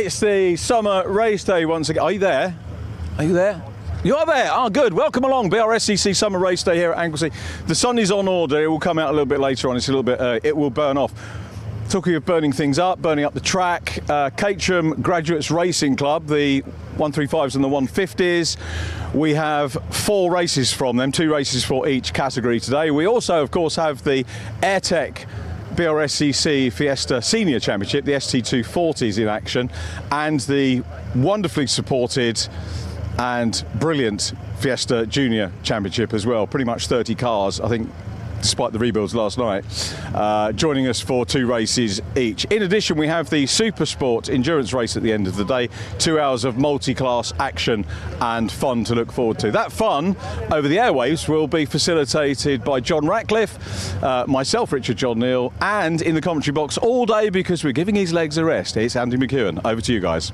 It's the summer race day once again. Are you there? Are you there? You are there. Oh, good. Welcome along. BRSCC summer race day here at Anglesey. The sun is on order. It will come out a little bit later on. It's a little bit. It will burn off. Talking of burning things up, burning up the track, Caterham Graduates Racing Club, the 135s and the 150s. We have 4 races from them, 2 races for each category today. We also, of course, have the AIRTEC BRSCC Fiesta Senior Championship, the ST240s in action, and the wonderfully supported and brilliant Fiesta Junior Championship as well. Pretty much 30 cars, I think, despite the rebuilds last night, joining us for 2 races each. In addition, we have the SuperSport endurance race at the end of the day, 2 hours of multi-class action and fun to look forward to. That fun over the airwaves will be facilitated by John Ratcliffe, myself, Richard John Neal, and in the commentary box all day because we're giving his legs a rest. It's Andy McEwen. Over to you guys.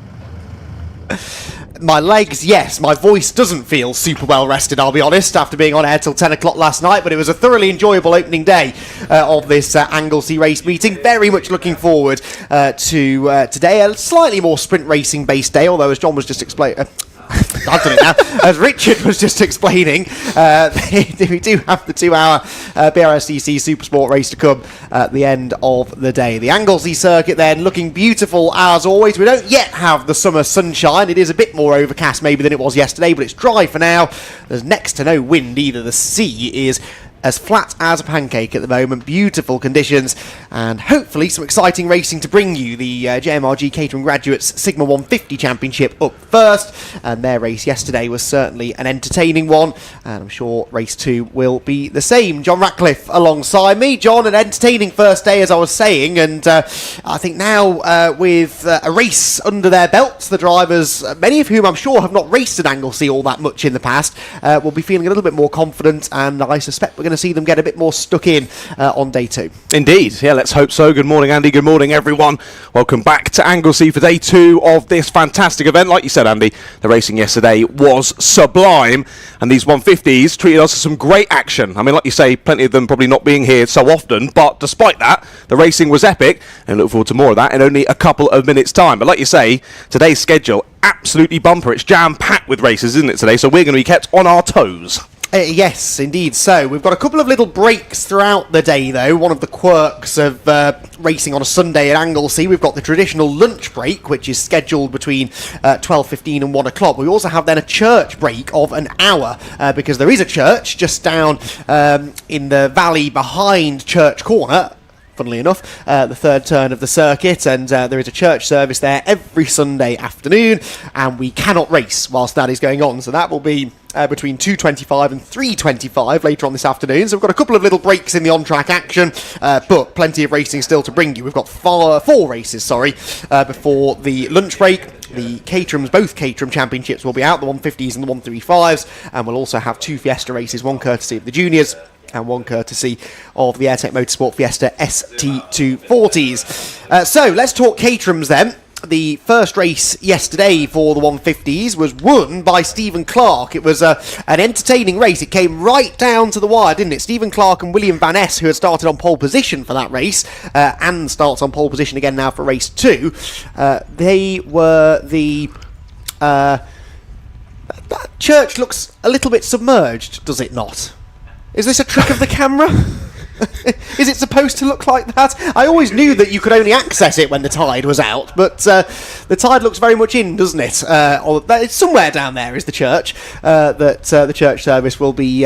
My legs, yes. My voice doesn't feel super well rested, I'll be honest, after being on air till 10 o'clock last night, but it was a thoroughly enjoyable opening day of this Anglesey race meeting. Very much looking forward to today, a slightly more sprint racing based day, although as John was just explaining... I've done it now. As Richard was just explaining, we do have the 2-hour BRSCC SuperSport race to come at the end of the day. The Anglesey circuit then looking beautiful as always. We don't yet have the summer sunshine. It is a bit more overcast maybe than it was yesterday, but it's dry for now. There's next to no wind either. The sea is as flat as a pancake at the moment. Beautiful conditions and hopefully some exciting racing to bring you. The JMRG Caterham Graduates Sigma 150 Championship up first, and their race yesterday was certainly an entertaining one, and I'm sure race 2 will be the same. John Ratcliffe alongside me. John, an entertaining first day as I was saying, and I think now with a race under their belts, the drivers, many of whom I'm sure have not raced at Anglesey all that much in the past, will be feeling a little bit more confident, and I suspect we're going to see them get a bit more stuck in on day 2. Indeed, yeah, let's hope so. Good morning, Andy. Good morning, everyone. Welcome back to Anglesey for day 2 of this fantastic event. Like you said, Andy, the racing yesterday was sublime, and these 150s treated us to some great action. I mean, like you say, plenty of them probably not being here so often, but despite that, the racing was epic, and look forward to more of that in only a couple of minutes' time. But like you say, today's schedule, absolutely bumper. It's jam-packed with races, isn't it, today? So we're going to be kept on our toes. Yes, indeed. So we've got a couple of little breaks throughout the day, though. One of the quirks of racing on a Sunday at Anglesey, we've got the traditional lunch break, which is scheduled between 12:15 and 1 o'clock. We also have then a church break of an hour, because there is a church just down in the valley behind Church Corner. Funnily enough, the third turn of the circuit, and there is a church service there every Sunday afternoon, and we cannot race whilst that is going on, so that will be between 2:25 and 3:25 later on this afternoon. So we've got a couple of little breaks in the on-track action, but plenty of racing still to bring you. We've got 4 races, before the lunch break. The both Caterham championships will be out, the 150s and the 135s, and we'll also have 2 Fiesta races, one courtesy of the juniors and one courtesy of the AIRTEC Motorsport Fiesta ST240s. So let's talk Caterhams then. The first race yesterday for the 150s was won by Stephen Clark. It was an entertaining race. It came right down to the wire, didn't it? Stephen Clark and William Van Ness, who had started on pole position for that race, and starts on pole position again now for race 2. They were the... that church looks a little bit submerged, does it not? Is this a trick of the camera? Is it supposed to look like that? I always knew that you could only access it when the tide was out, but the tide looks very much in, doesn't it? It's somewhere down there is the church that the church service will be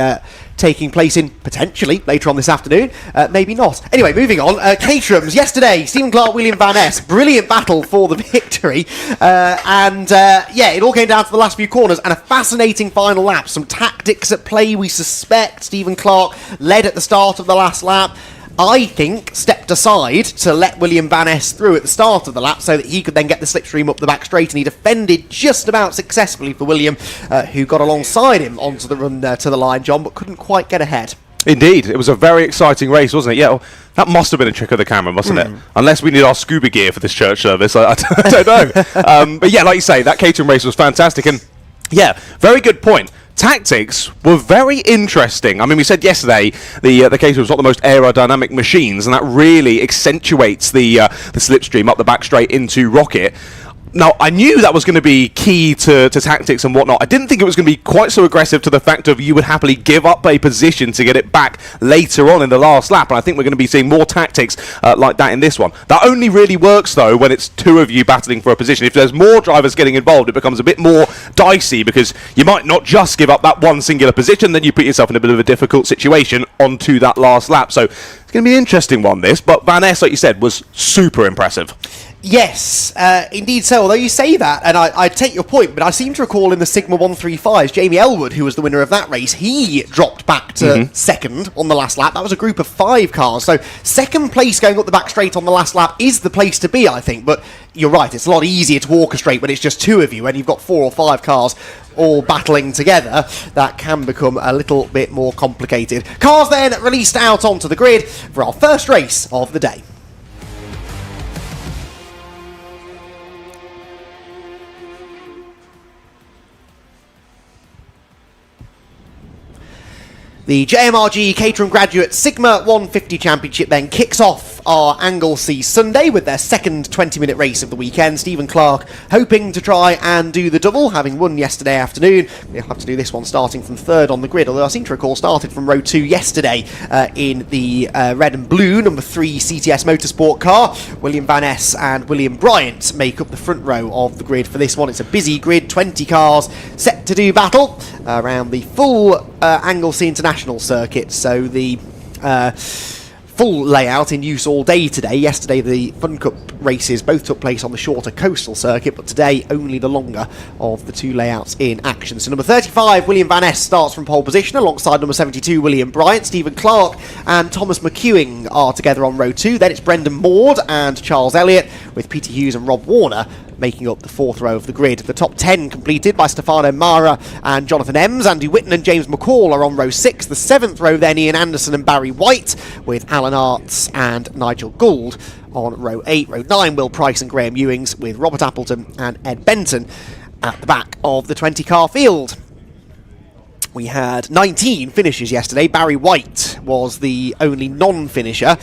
taking place in potentially later on this afternoon. Maybe not. Anyway, moving on. Caterham's yesterday, Stephen Clark, William Van Ness, brilliant battle for the victory, and it all came down to the last few corners and a fascinating final lap. Some tactics at play, we suspect. Stephen Clark led at the start of the last lap. I think stepped aside to let William Van Ness through at the start of the lap so that he could then get the slipstream up the back straight, and he defended just about successfully for William, who got alongside him onto the run to the line, John, but couldn't quite get ahead. Indeed, it was a very exciting race, wasn't it? Yeah, well, that must have been a trick of the camera, mustn't it? Unless we need our scuba gear for this church service, I don't know. But yeah, like you say, that Caterham race was fantastic, and yeah, very good point. Tactics were very interesting. I mean, we said yesterday the Caterham's not the most aerodynamic machines, and that really accentuates the slipstream up the back straight into Rocket. Now, I knew that was going to be key to tactics and whatnot. I didn't think it was going to be quite so aggressive to the fact of you would happily give up a position to get it back later on in the last lap. And I think we're going to be seeing more tactics like that in this one. That only really works, though, when it's two of you battling for a position. If there's more drivers getting involved, it becomes a bit more dicey because you might not just give up that one singular position, then you put yourself in a bit of a difficult situation onto that last lap. So it's going to be an interesting one, this. But Van Ness, like you said, was super impressive. Yes, indeed so. Although you say that, and I take your point, but I seem to recall in the Sigma 135s, Jamie Elwood, who was the winner of that race, he dropped back to second on the last lap. That was a group of 5 cars. So second place going up the back straight on the last lap is the place to be, I think. But you're right, it's a lot easier to orchestrate when it's just 2 of you and you've got 4 or 5 cars all battling together. That can become a little bit more complicated. Cars then released out onto the grid for our first race of the day. The JMRG Caterham Graduate Sigma 150 Championship then kicks off our Anglesey Sunday with their second 20-minute race of the weekend. Stephen Clark hoping to try and do the double, having won yesterday afternoon. We'll have to do this one starting from third on the grid, although I seem to recall started from row 2 yesterday in the red and blue number 3 CTS Motorsport car. William Van Ness and William Bryant make up the front row of the grid for this one. It's a busy grid, 20 cars set to do battle around the full Anglesey International Circuit, so the full layout in use all day today. Yesterday the Fun Cup races both took place on the shorter coastal circuit, but today only the longer of the 2 layouts in action. So number 35 William Van Ness starts from pole position alongside number 72 William Bryant. Stephen Clark and Thomas McEwing are together on row 2. Then it's Brendan Maud and Charles Elliott, with Peter Hughes and Rob Warner making up the 4th row of the grid. The top 10 completed by Stefano Mara and Jonathan Ems. Andy Whitten and James McCall are on row 6. The 7th row then Ian Anderson and Barry White, with Alan Arts and Nigel Gould on row 8. Row 9 Will Price and Graham Ewings, with Robert Appleton and Ed Benton at the back of the 20-car field. We had 19 finishes yesterday. Barry White was the only non-finisher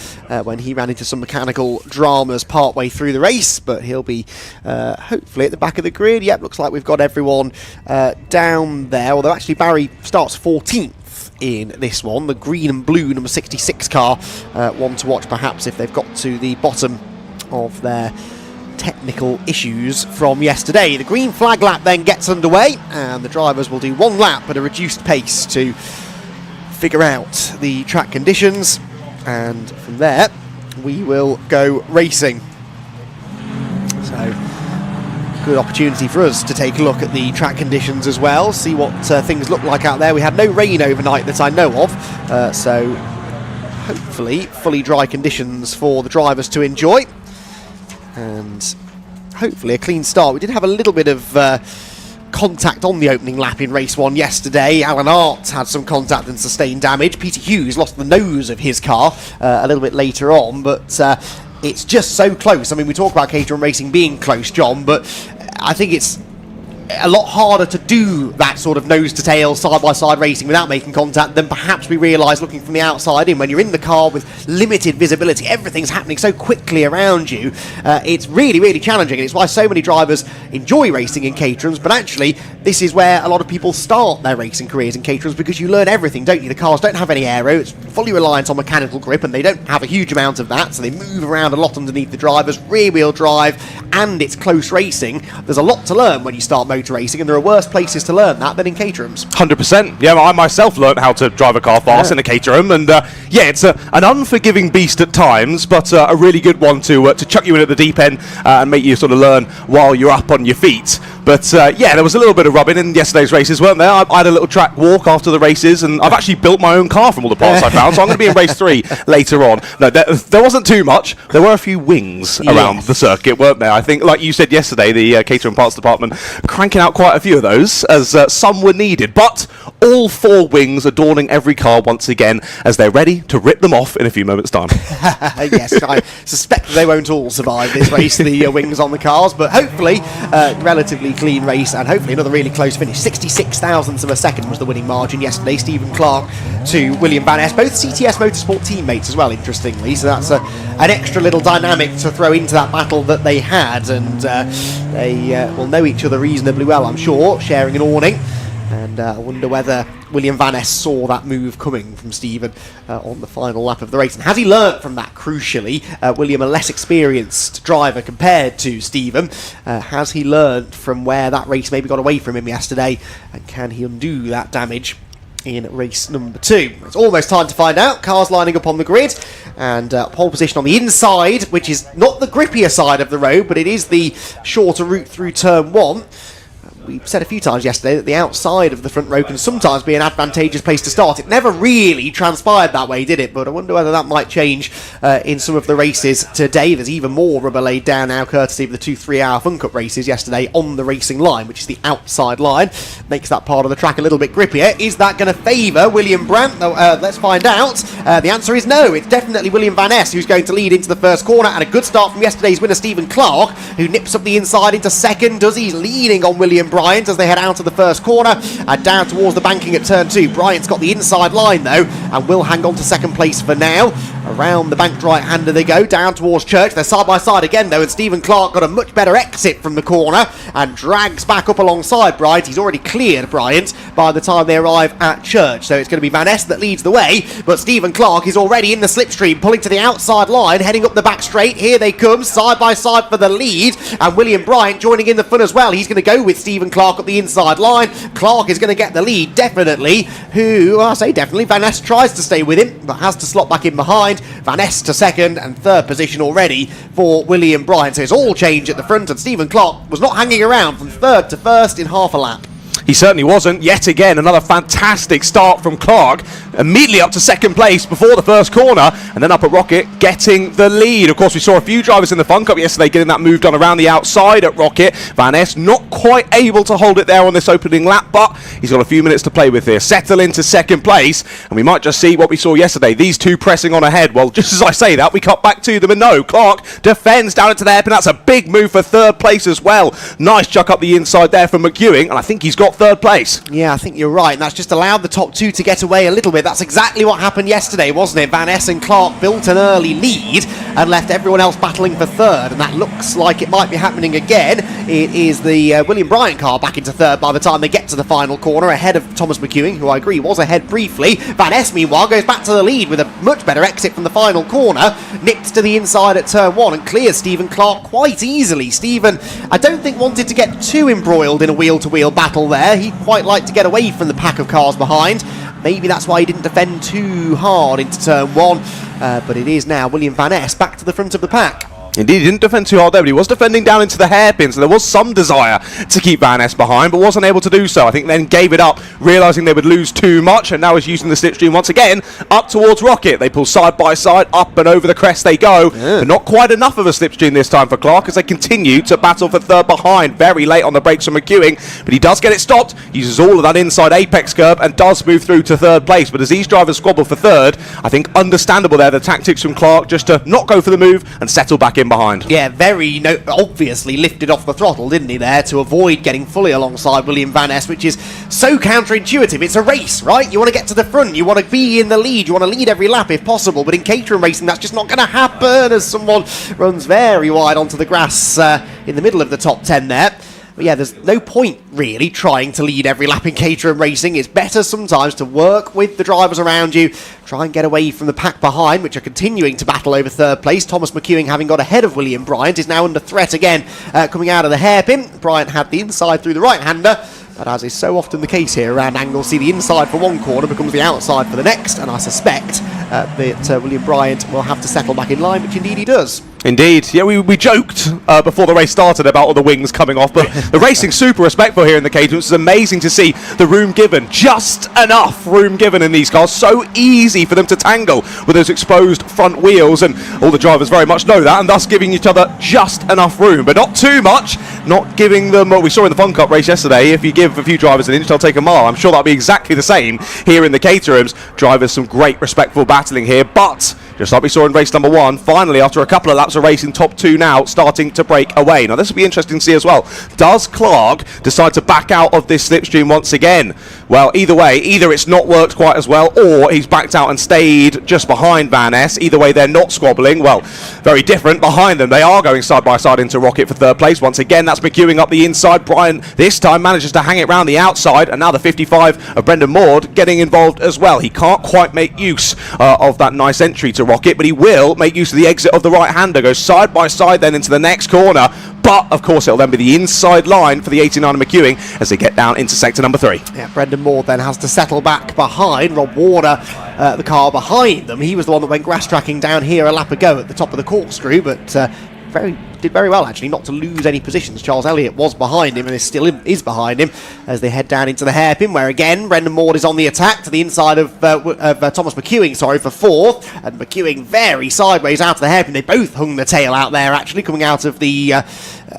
when he ran into some mechanical dramas partway through the race, but he'll be hopefully at the back of the grid. Yep, looks like we've got everyone down there, although actually Barry starts 14th in this one. The green and blue number 66 car, one to watch perhaps if they've got to the bottom of their technical issues from yesterday. The green flag lap then gets underway, and the drivers will do 1 lap at a reduced pace to figure out the track conditions, and from there we will go racing. So good opportunity for us to take a look at the track conditions as well, see what things look like out there. We had no rain overnight that I know of, so hopefully fully dry conditions for the drivers to enjoy, and hopefully a clean start. We did have a little bit of contact on the opening lap in race 1 yesterday. Alan Arts had some contact and sustained damage. Peter Hughes lost the nose of his car a little bit later on, but it's just so close. I mean, we talk about Caterham Racing being close, John, but I think it's a lot harder to do that sort of nose-to-tail, side-by-side racing without making contact than perhaps we realise looking from the outside in. When you're in the car with limited visibility, everything's happening so quickly around you, it's really, really challenging, and it's why so many drivers enjoy racing in Caterhams. But actually, this is where a lot of people start their racing careers in Caterhams, because you learn everything, don't you? The cars don't have any aero, it's fully reliant on mechanical grip, and they don't have a huge amount of that, so they move around a lot underneath the drivers, rear-wheel drive, and it's close racing. There's a lot to learn when you start motor racing, and there are worse places to learn that than in Caterhams. 100%. Yeah, I myself learned how to drive a car fast in a Caterham, and yeah, it's an unforgiving beast at times, but a really good one to chuck you in at the deep end and make you sort of learn while you're up on your feet. But yeah, there was a little bit of rubbing in yesterday's races, weren't there? I had a little track walk after the races, and I've actually built my own car from all the parts I found, so I'm going to be in race 3 later on. No, there wasn't too much. There were a few wings around the circuit, weren't there? I think, like you said yesterday, the Caterham Parts Department cranking out quite a few of those, as some were needed. But all 4 wings adorning every car once again, as they're ready to rip them off in a few moments' time. Yes, I suspect they won't all survive this race, the wings on the cars, but hopefully relatively clean race and hopefully another really close finish. 66 thousandths of a second was the winning margin yesterday. Stephen Clark to William Van Ness, both CTS Motorsport teammates as well, interestingly. So that's an extra little dynamic to throw into that battle that they had, and they will know each other reasonably well, I'm sure, sharing an awning. And I wonder whether William Van Ness saw that move coming from Stephen on the final lap of the race. And has he learnt from that, crucially? William, a less experienced driver compared to Stephen. Has he learnt from where that race maybe got away from him yesterday? And can he undo that damage in race number 2? It's almost time to find out. Cars lining up on the grid, and pole position on the inside, which is not the grippier side of the road, but it is the shorter route through turn 1. We've said a few times yesterday that the outside of the front row can sometimes be an advantageous place to start. It never really transpired that way, did it? But I wonder whether that might change in some of the races today. There's even more rubber laid down now, courtesy of the 2-3 hour Fun Cup races yesterday on the racing line, which is the outside line. Makes that part of the track a little bit grippier. Is that going to favour William Brandt? Let's find out. The answer is no. It's definitely William Van Ness who's going to lead into the first corner, and a good start from yesterday's winner, Stephen Clark, who nips up the inside into second. Does he? Leaning on William Bryant as they head out of the first corner and down towards the banking at turn 2. Bryant's got the inside line though and will hang on to second place for now. Around the banked right-hander they go, down towards Church. They're side by side again though, and Stephen Clark got a much better exit from the corner and drags back up alongside Bryant. He's already cleared Bryant by the time they arrive at Church, so it's going to be Van Ness that leads the way, but Stephen Clark is already in the slipstream, pulling to the outside line, heading up the back straight. Here they come, side by side for the lead, and William Bryant joining in the fun as well. He's going to go with Stephen Clark up the inside line. Clark is going to get the lead, definitely. I say definitely, Van Ness tries to stay with him, but has to slot back in behind. Van Ness to second and third position already for William Bryant. So it's all change at the front, and Stephen Clark was not hanging around from third to first in half a lap. He certainly wasn't. Yet again, another fantastic start from Clark. Immediately up to second place before the first corner, and then up at Rocket, getting the lead. Of course, we saw a few drivers in the Fun Cup yesterday getting that move done around the outside at Rocket. Van Ness not quite able to hold it there on this opening lap, but he's got a few minutes to play with here. Settle into second place, and we might just see what we saw yesterday. These two pressing on ahead. Well, just as I say that, we cut back to them, and no, Clark defends down into the hairpin. That's a big move for third place as well. Nice chuck up the inside there from McEwing, and I think he's got third place. Yeah, I think you're right, and that's just allowed the top two to get away a little bit. That's exactly what happened yesterday, wasn't it? Van Ness and Clark built an early lead and left everyone else battling for third, and that looks like it might be happening again. It is the William Bryant car back into third by the time they get to the final corner, ahead of Thomas McEwing, who I agree was ahead briefly. Van Ness, meanwhile, goes back to the lead with a much better exit from the final corner, nips to the inside at turn 1 and clears Stephen Clark quite easily. Stephen, I don't think, wanted to get too embroiled in a wheel-to-wheel battle there. He quite liked to get away from the pack of cars behind. Maybe that's why he didn't defend too hard into turn 1, but it is now William Van Ness back to the front of the pack. Indeed, he didn't defend too hard there, but he was defending down into the hairpin, so there was some desire to keep Van Ness behind, but wasn't able to do so. I think then gave it up, realising they would lose too much, and now is using the slipstream once again up towards Rocket. They pull side by side, up and over the crest they go, but not quite enough of a slipstream this time for Clark as they continue to battle for third behind. Very late on the brakes from McEwing, but he does get it stopped, uses all of that inside apex curb, and does move through to third place. But as these drivers squabble for third, I think understandable there, the tactics from Clark just to not go for the move and settle back in behind. Yeah, very obviously lifted off the throttle, didn't he, there, to avoid getting fully alongside William Van Ness, which is so counterintuitive. It's a race, right? You want to get to the front, you want to be in the lead, you want to lead every lap if possible, but in Caterham racing that's just not going to happen as someone runs very wide onto the grass in the middle of the top 10 there. But yeah, there's no point really trying to lead every lap in Caterham racing. It's better sometimes to work with the drivers around you, try and get away from the pack behind, which are continuing to battle over third place. Thomas McEwing, having got ahead of William Bryant, is now under threat again coming out of the hairpin. Bryant had the inside through the right-hander, but as is so often the case here around Anglesey, the inside for one corner becomes the outside for the next, and I suspect that William Bryant will have to settle back in line, which indeed he does. Indeed. Yeah, we joked before the race started about all the wings coming off, but the racing's super respectful here in the Caterham. It's amazing to see the room given, just enough room given in these cars. So easy for them to tangle with those exposed front wheels, and all the drivers very much know that, and thus giving each other just enough room, but not too much, not giving them what we saw in the Fun Cup race yesterday. If you give a few drivers an inch, they'll take a mile. I'm sure that'll be exactly the same here in the Caterhams. Drivers, some great respectful battling here, but just like we saw in race number 1. Finally, after a couple of laps of racing, top 2 now starting to break away. Now, this will be interesting to see as well. Does Clark decide to back out of this slipstream once again? Well, either way, either it's not worked quite as well, or he's backed out and stayed just behind Van Ness. Either way, they're not squabbling. Well, very different. Behind them, they are going side by side into Rocket for 3rd place. Once again, that's McEwing up the inside. Brian this time manages to hang it round the outside, and now the 55 of Brendan Maud getting involved as well. He can't quite make use of that nice entry to Rocket, but he will make use of the exit of the right-hander. Goes side by side then into the next corner, but of course it'll then be the inside line for the 89 of McEwing as they get down into sector number 3. Yeah, Brendan Maud then has to settle back behind Rob Warner, the car behind them. He was the one that went grass tracking down here a lap ago at the top of the corkscrew, but did very well actually not to lose any positions. Charles Elliott was behind him and is behind him as they head down into the hairpin, where again Brendan Maud is on the attack to the inside of Thomas McEwing, for 4th, and McEwing very sideways out of the hairpin. They both hung the tail out there actually, coming out of the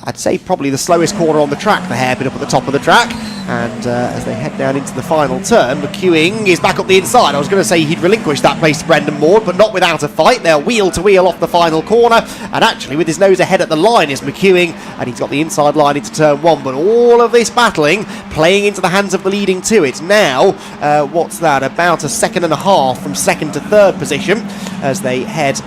I'd say probably the slowest corner on the track, the hairpin up at the top of the track. And as they head down into the final turn, McEwing is back up the inside. I was going to say he'd relinquish that place to Brendan Maud, but not without a fight. They're wheel to wheel off the final corner, and actually with his nose ahead at the line is McEwing, and he's got the inside line into turn 1. But all of this battling playing into the hands of the leading 2. It's now what's that, about a second and a half from 2nd to 3rd position as they head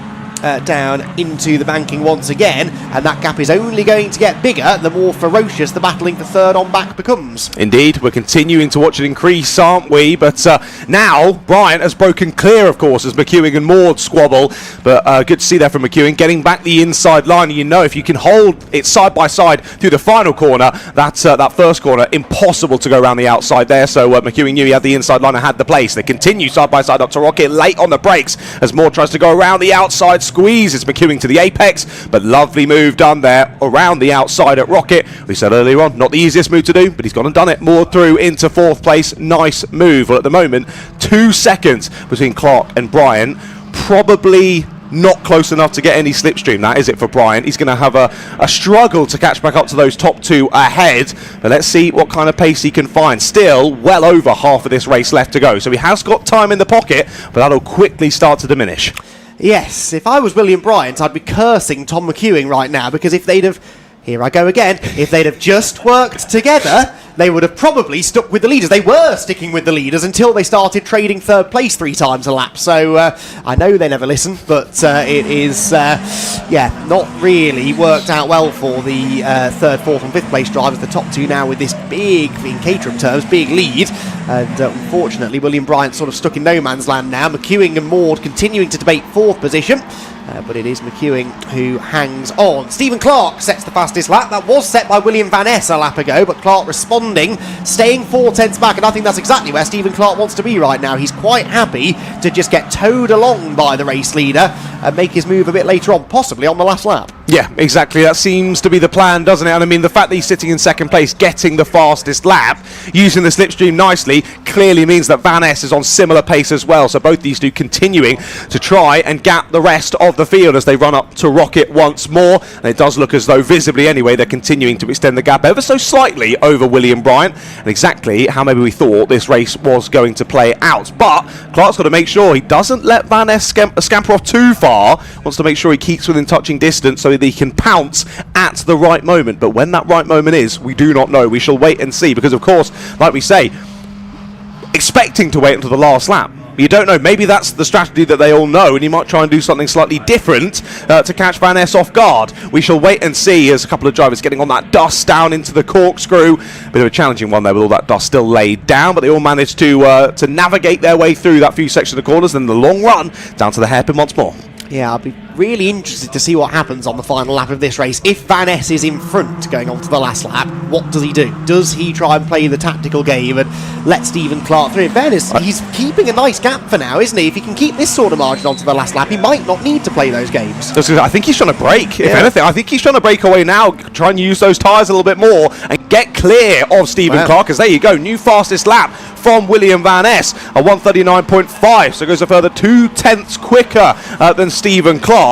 down into the banking once again, and that gap is only going to get bigger the more ferocious the battling for 3rd on back becomes. Indeed, we're continuing to watch it increase, aren't we? But now Bryant has broken clear, of course, as McEwing and Maud squabble, but good to see that from McEwing, getting back the inside line. You know, if you can hold it side by side through the final corner, that first corner, impossible to go around the outside there, so McEwing knew he had the inside line and had the place. They continue side by side up to Rocket, late on the brakes as Maud tries to go around the outside, squeezes McEwing to the apex, but lovely move done there around the outside at Rocket. We said earlier on, not the easiest move to do, but he's gone and done it. More through into 4th place. Nice move. Well, at the moment, 2 seconds between Clark and Brian. Probably not close enough to get any slipstream, that is it for Brian. He's going to have a struggle to catch back up to those top 2 ahead, but let's see what kind of pace he can find. Still well over half of this race left to go, so he has got time in the pocket, but that'll quickly start to diminish. Yes, if I was William Bryant, I'd be cursing Tom McEwing right now, because if they'd have, here I go again, if they'd have just worked together, they would have probably stuck with the leaders. They were sticking with the leaders until they started trading 3rd place 3 times a lap. So I know they never listen, but it is, not really worked out well for the 3rd, 4th and 5th place drivers. The top 2 now with this big, in Caterham terms, big lead. And unfortunately, William Bryant sort of stuck in no man's land now. McEwing and Maud continuing to debate 4th position. But it is McEwing who hangs on. Stephen Clark sets the fastest lap. That was set by William Van Ness a lap ago, but Clark responding, staying 4 tenths back, and I think that's exactly where Stephen Clark wants to be right now. He's quite happy to just get towed along by the race leader and make his move a bit later on, possibly on the last lap. Yeah, exactly. That seems to be the plan, doesn't it? And I mean, the fact that he's sitting in 2nd place, getting the fastest lap, using the slipstream nicely, clearly means that Van Ness is on similar pace as well. So both these two continuing to try and gap the rest of the field as they run up to Rocket once more. And it does look as though, visibly anyway, they're continuing to extend the gap ever so slightly over William Bryant, and exactly how maybe we thought this race was going to play out. But Clark's got to make sure he doesn't let Van Ness scamper off too far. Wants to make sure he keeps within touching distance so that he can pounce at the right moment. But when that right moment is, we do not know. We shall wait and see, because of course, like we say, expecting to wait until the last lap. You don't know, maybe that's the strategy that they all know, and he might try and do something slightly different to catch Van Ness off guard. We shall wait and see as a couple of drivers getting on that dust down into the corkscrew. Bit of a challenging one there with all that dust still laid down, but they all managed to navigate their way through that few sections of corners, and the long run down to the hairpin once more. Yeah, I'll be really interested to see what happens on the final lap of this race. If Van Ness is in front going on to the last lap, what does he do? Does he try and play the tactical game and let Stephen Clark through? In fairness, he's keeping a nice gap for now, isn't he? If he can keep this sort of margin onto the last lap, he might not need to play those games. I think he's trying to break, if anything. I think he's trying to break away now, try and use those tyres a little bit more and get clear of Stephen Clark, because there you go, new fastest lap from William Van Ness, a 1:39.5, so goes a further 2 tenths quicker than Stephen Clark.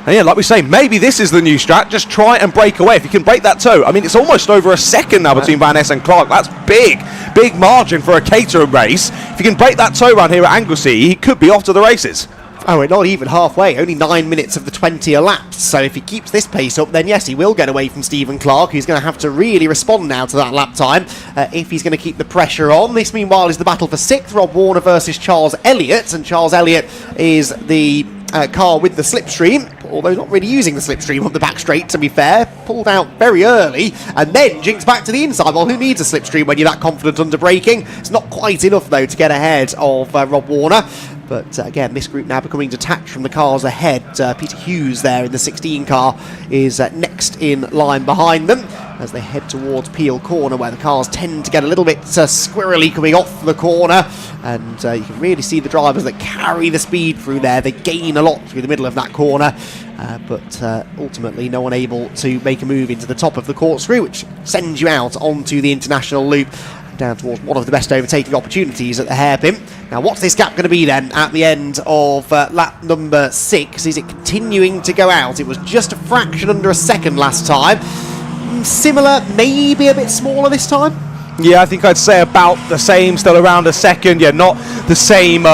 And yeah, like we say, maybe this is the new strat. Just try and break away. If you can break that toe, I mean, it's almost over a second now between Van Ness and Clark. That's big margin for a Caterham race. If you can break that toe around here at Anglesey, he could be off to the races. Oh, we're not even halfway. Only 9 minutes of the 20 elapsed. So if he keeps this pace up, then yes, he will get away from Stephen Clark, who's going to have to really respond now to that lap time if he's going to keep the pressure on. This, meanwhile, is the battle for 6th. Rob Warner versus Charles Elliott. And Charles Elliott is the car with the slipstream, although not really using the slipstream on the back straight, to be fair. Pulled out very early and then jinxed back to the inside. Well, who needs a slipstream when you're that confident under braking? It's not quite enough, though, to get ahead of Rob Warner. But again, this group now becoming detached from the cars ahead. Peter Hughes there in the 16 car is next in line behind them as they head towards Peel Corner, where the cars tend to get a little bit squirrely coming off the corner. And you can really see the drivers that carry the speed through there. They gain a lot through the middle of that corner. But ultimately no one able to make a move into the top of the corkscrew, which sends you out onto the international loop, down towards one of the best overtaking opportunities at the hairpin. Now, what's this gap going to be then at the end of lap number 6? Is it continuing to go out? It was just a fraction under a second last time. Similar, maybe a bit smaller this time? Yeah, I think I'd say about the same, still around a second. Yeah, not the same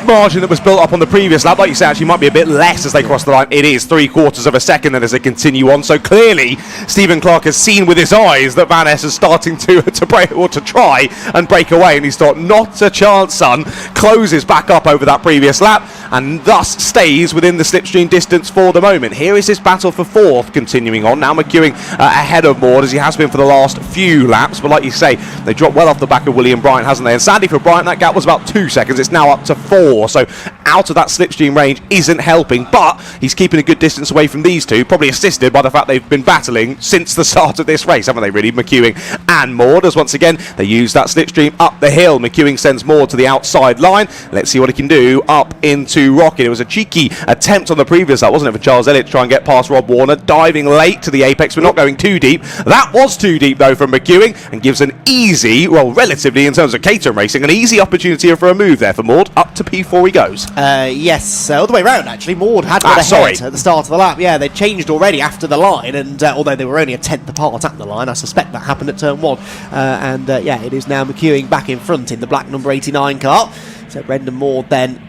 margin that was built up on the previous lap. Like you say, actually might be a bit less as they cross the line. It is 3/4 of a second then as they continue on. So clearly Stephen Clark has seen with his eyes that Van Ness is starting to break, or to try and break away, and he's thought, not a chance, son. Closes back up over that previous lap and thus stays within the slipstream distance for the moment. Here is this battle for 4th continuing on. Now McEwing ahead of Maud, as he has been for the last few laps, but like you say, they dropped well off the back of William Bryant, hasn't they? And sadly for Bryant, that gap was about 2 seconds. It's now up to 4. So out of that slipstream range isn't helping, but he's keeping a good distance away from these two, probably assisted by the fact they've been battling since the start of this race, haven't they, really? McEwing and Maud, as once again they use that slipstream up the hill. McEwing sends Maud to the outside line. Let's see what he can do up into Rocket. It was a cheeky attempt on the previous lap, wasn't it, for Charles Elliott to try and get past Rob Warner, diving late to the apex, but not going too deep. That was too deep, though, from McEwing, and gives an easy, well, relatively in terms of Caterham racing, an easy opportunity for a move there for Maud. Up to P4 he goes. Yes, all the way round actually. Maud had got ahead at the start of the lap. Yeah, they changed already after the line, and although they were only a tenth apart at the line, I suspect that happened at turn 1. Yeah, it is now McEwing back in front in the black number 89 car. So Brendan Maud then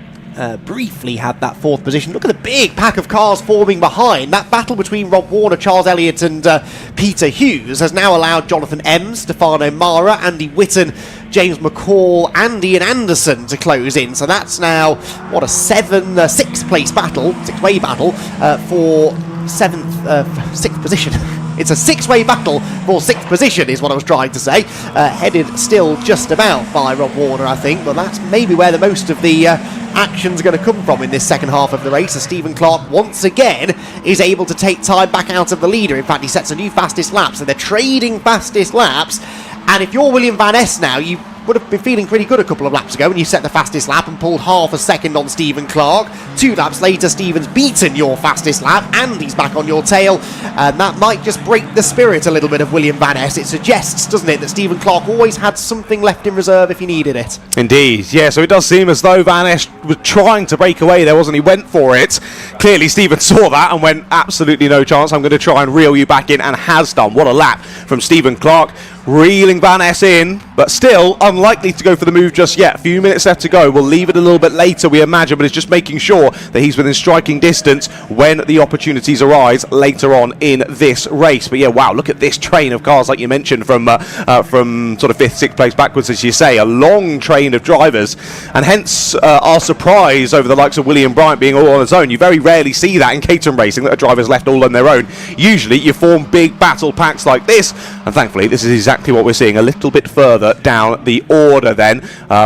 briefly had that 4th position. Look at the big pack of cars forming behind. That battle between Rob Warner, Charles Elliott and Peter Hughes has now allowed Jonathan Ems, Stefano Mara, Andy Whitten, James McCall and Ian Anderson to close in. So that's now, what, a 6th place battle, 6-way battle for 6th position. It's a 6-way battle for 6th position is what I was trying to say. Headed still just about by Rob Warner, I think, but that's maybe where the most of the action's going to come from in this second half of the race, as Stephen Clark once again is able to take time back out of the leader. In fact, he sets a new fastest lap, so they're trading fastest laps. And if you're William Van Ness now, you would have been feeling pretty good a couple of laps ago when you set the fastest lap and pulled half a second on Stephen Clark. 2 laps later, Stephen's beaten your fastest lap and he's back on your tail. And that might just break the spirit a little bit of William Van Ness. It suggests, doesn't it, that Stephen Clark always had something left in reserve if he needed it. Indeed, yeah, so it does seem as though Van Ness was trying to break away there, wasn't he? Went for it. Clearly Stephen saw that and went, absolutely no chance, I'm going to try and reel you back in, and has done. What a lap from Stephen Clark, reeling Van Ness in, but still unlikely to go for the move just yet. A few minutes left to go. We'll leave it a little bit later, we imagine, but it's just making sure that he's within striking distance when the opportunities arise later on in this race. But yeah, wow, look at this train of cars, like you mentioned, from sort of 5th, 6th place backwards, as you say, a long train of drivers, and hence our surprise over the likes of William Bryant being all on his own. You very rarely see that in Caterham racing, that a driver's left all on their own. Usually you form big battle packs like this, and thankfully this is exactly what we're seeing. A little bit further down the order then,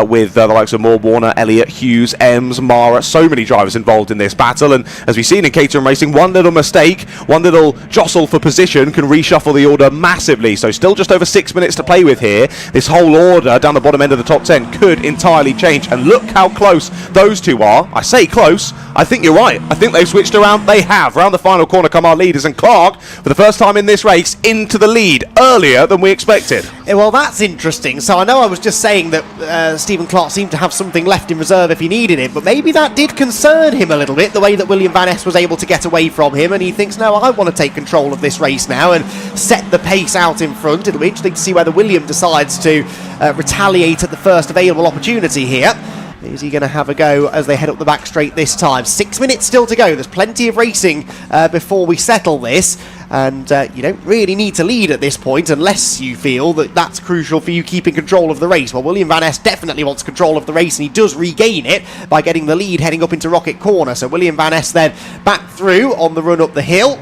with the likes of Moore, Warner, Elliott, Hughes, Ems, Mara, so many drivers involved in this battle. And as we've seen in Caterham racing, one little mistake, one little jostle for position can reshuffle the order massively. So still just over 6 minutes to play with here. This whole order down the bottom end of the top 10 could entirely change, and look how close those two are. I say close, I think you're right. I think they've switched around. They have. Round the final corner come our leaders, and Clark, for the first time in this race, into the lead earlier than we expected. Yeah, well, that's interesting. So I know I was just saying that Stephen Clark seemed to have something left in reserve if he needed it, but maybe that did concern him a little bit, the way that William Van Ness was able to get away from him, and he thinks, no, I want to take control of this race now and set the pace out in front. It'll be interesting to see whether William decides to retaliate at the first available opportunity here. Is he going to have a go as they head up the back straight this time? 6 minutes still to go. There's plenty of racing before we settle this. And you don't really need to lead at this point unless you feel that that's crucial for you keeping control of the race. Well, William Van Ness definitely wants control of the race, and he does regain it by getting the lead heading up into Rocket Corner. So William Van Ness then back through on the run up the hill.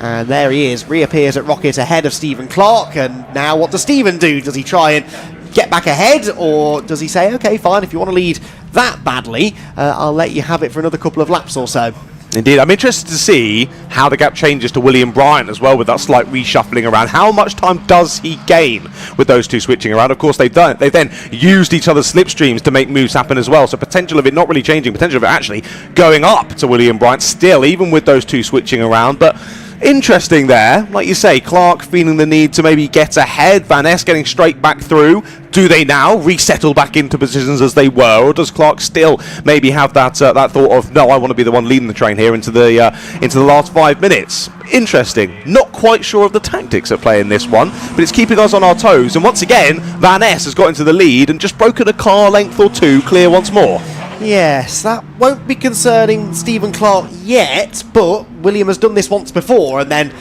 And there he is, reappears at Rocket ahead of Stephen Clark. And now what does Stephen do? Does he try and get back ahead, or does he say, okay, fine, if you want to lead that badly, I'll let you have it for another couple of laps or so? Indeed, I'm interested to see how the gap changes to William Bryant as well with that slight reshuffling around. How much time does he gain with those two switching around? Of course, they've then used each other's slipstreams to make moves happen as well. So potential of it not really changing, potential of it actually going up to William Bryant still, even with those two switching around. But interesting there, like you say, Clark feeling the need to maybe get ahead, Van Ness getting straight back through. Do they now resettle back into positions as they were, or does Clark still maybe have that that thought of, no, I want to be the one leading the train here into the last 5 minutes? Interesting. Not quite sure of the tactics at play in this one, but it's keeping us on our toes. And once again, Van Ness has got into the lead and just broken a car length or two clear once more. Yes, that won't be concerning Stephen Clark yet, but William has done this once before, and then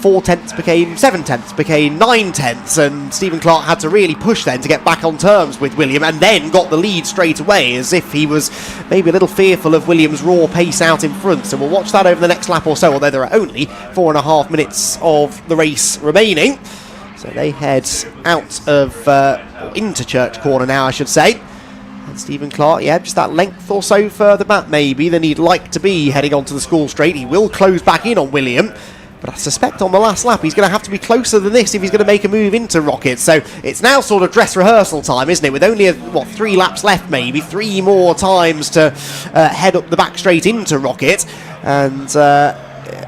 4 tenths became 7 tenths, became 9 tenths, and Stephen Clark had to really push then to get back on terms with William, and then got the lead straight away, as if he was maybe a little fearful of William's raw pace out in front. So we'll watch that over the next lap or so, although there are only 4.5 minutes of the race remaining. So they head out of into Church Corner now, I should say. And Stephen Clark, yeah, just that length or so further back maybe than he'd like to be heading onto the school straight. He will close back in on William, but I suspect on the last lap he's going to have to be closer than this if he's going to make a move into Rocket. So it's now sort of dress rehearsal time, isn't it? With only, 3 laps left maybe, 3 more times to head up the back straight into Rocket. And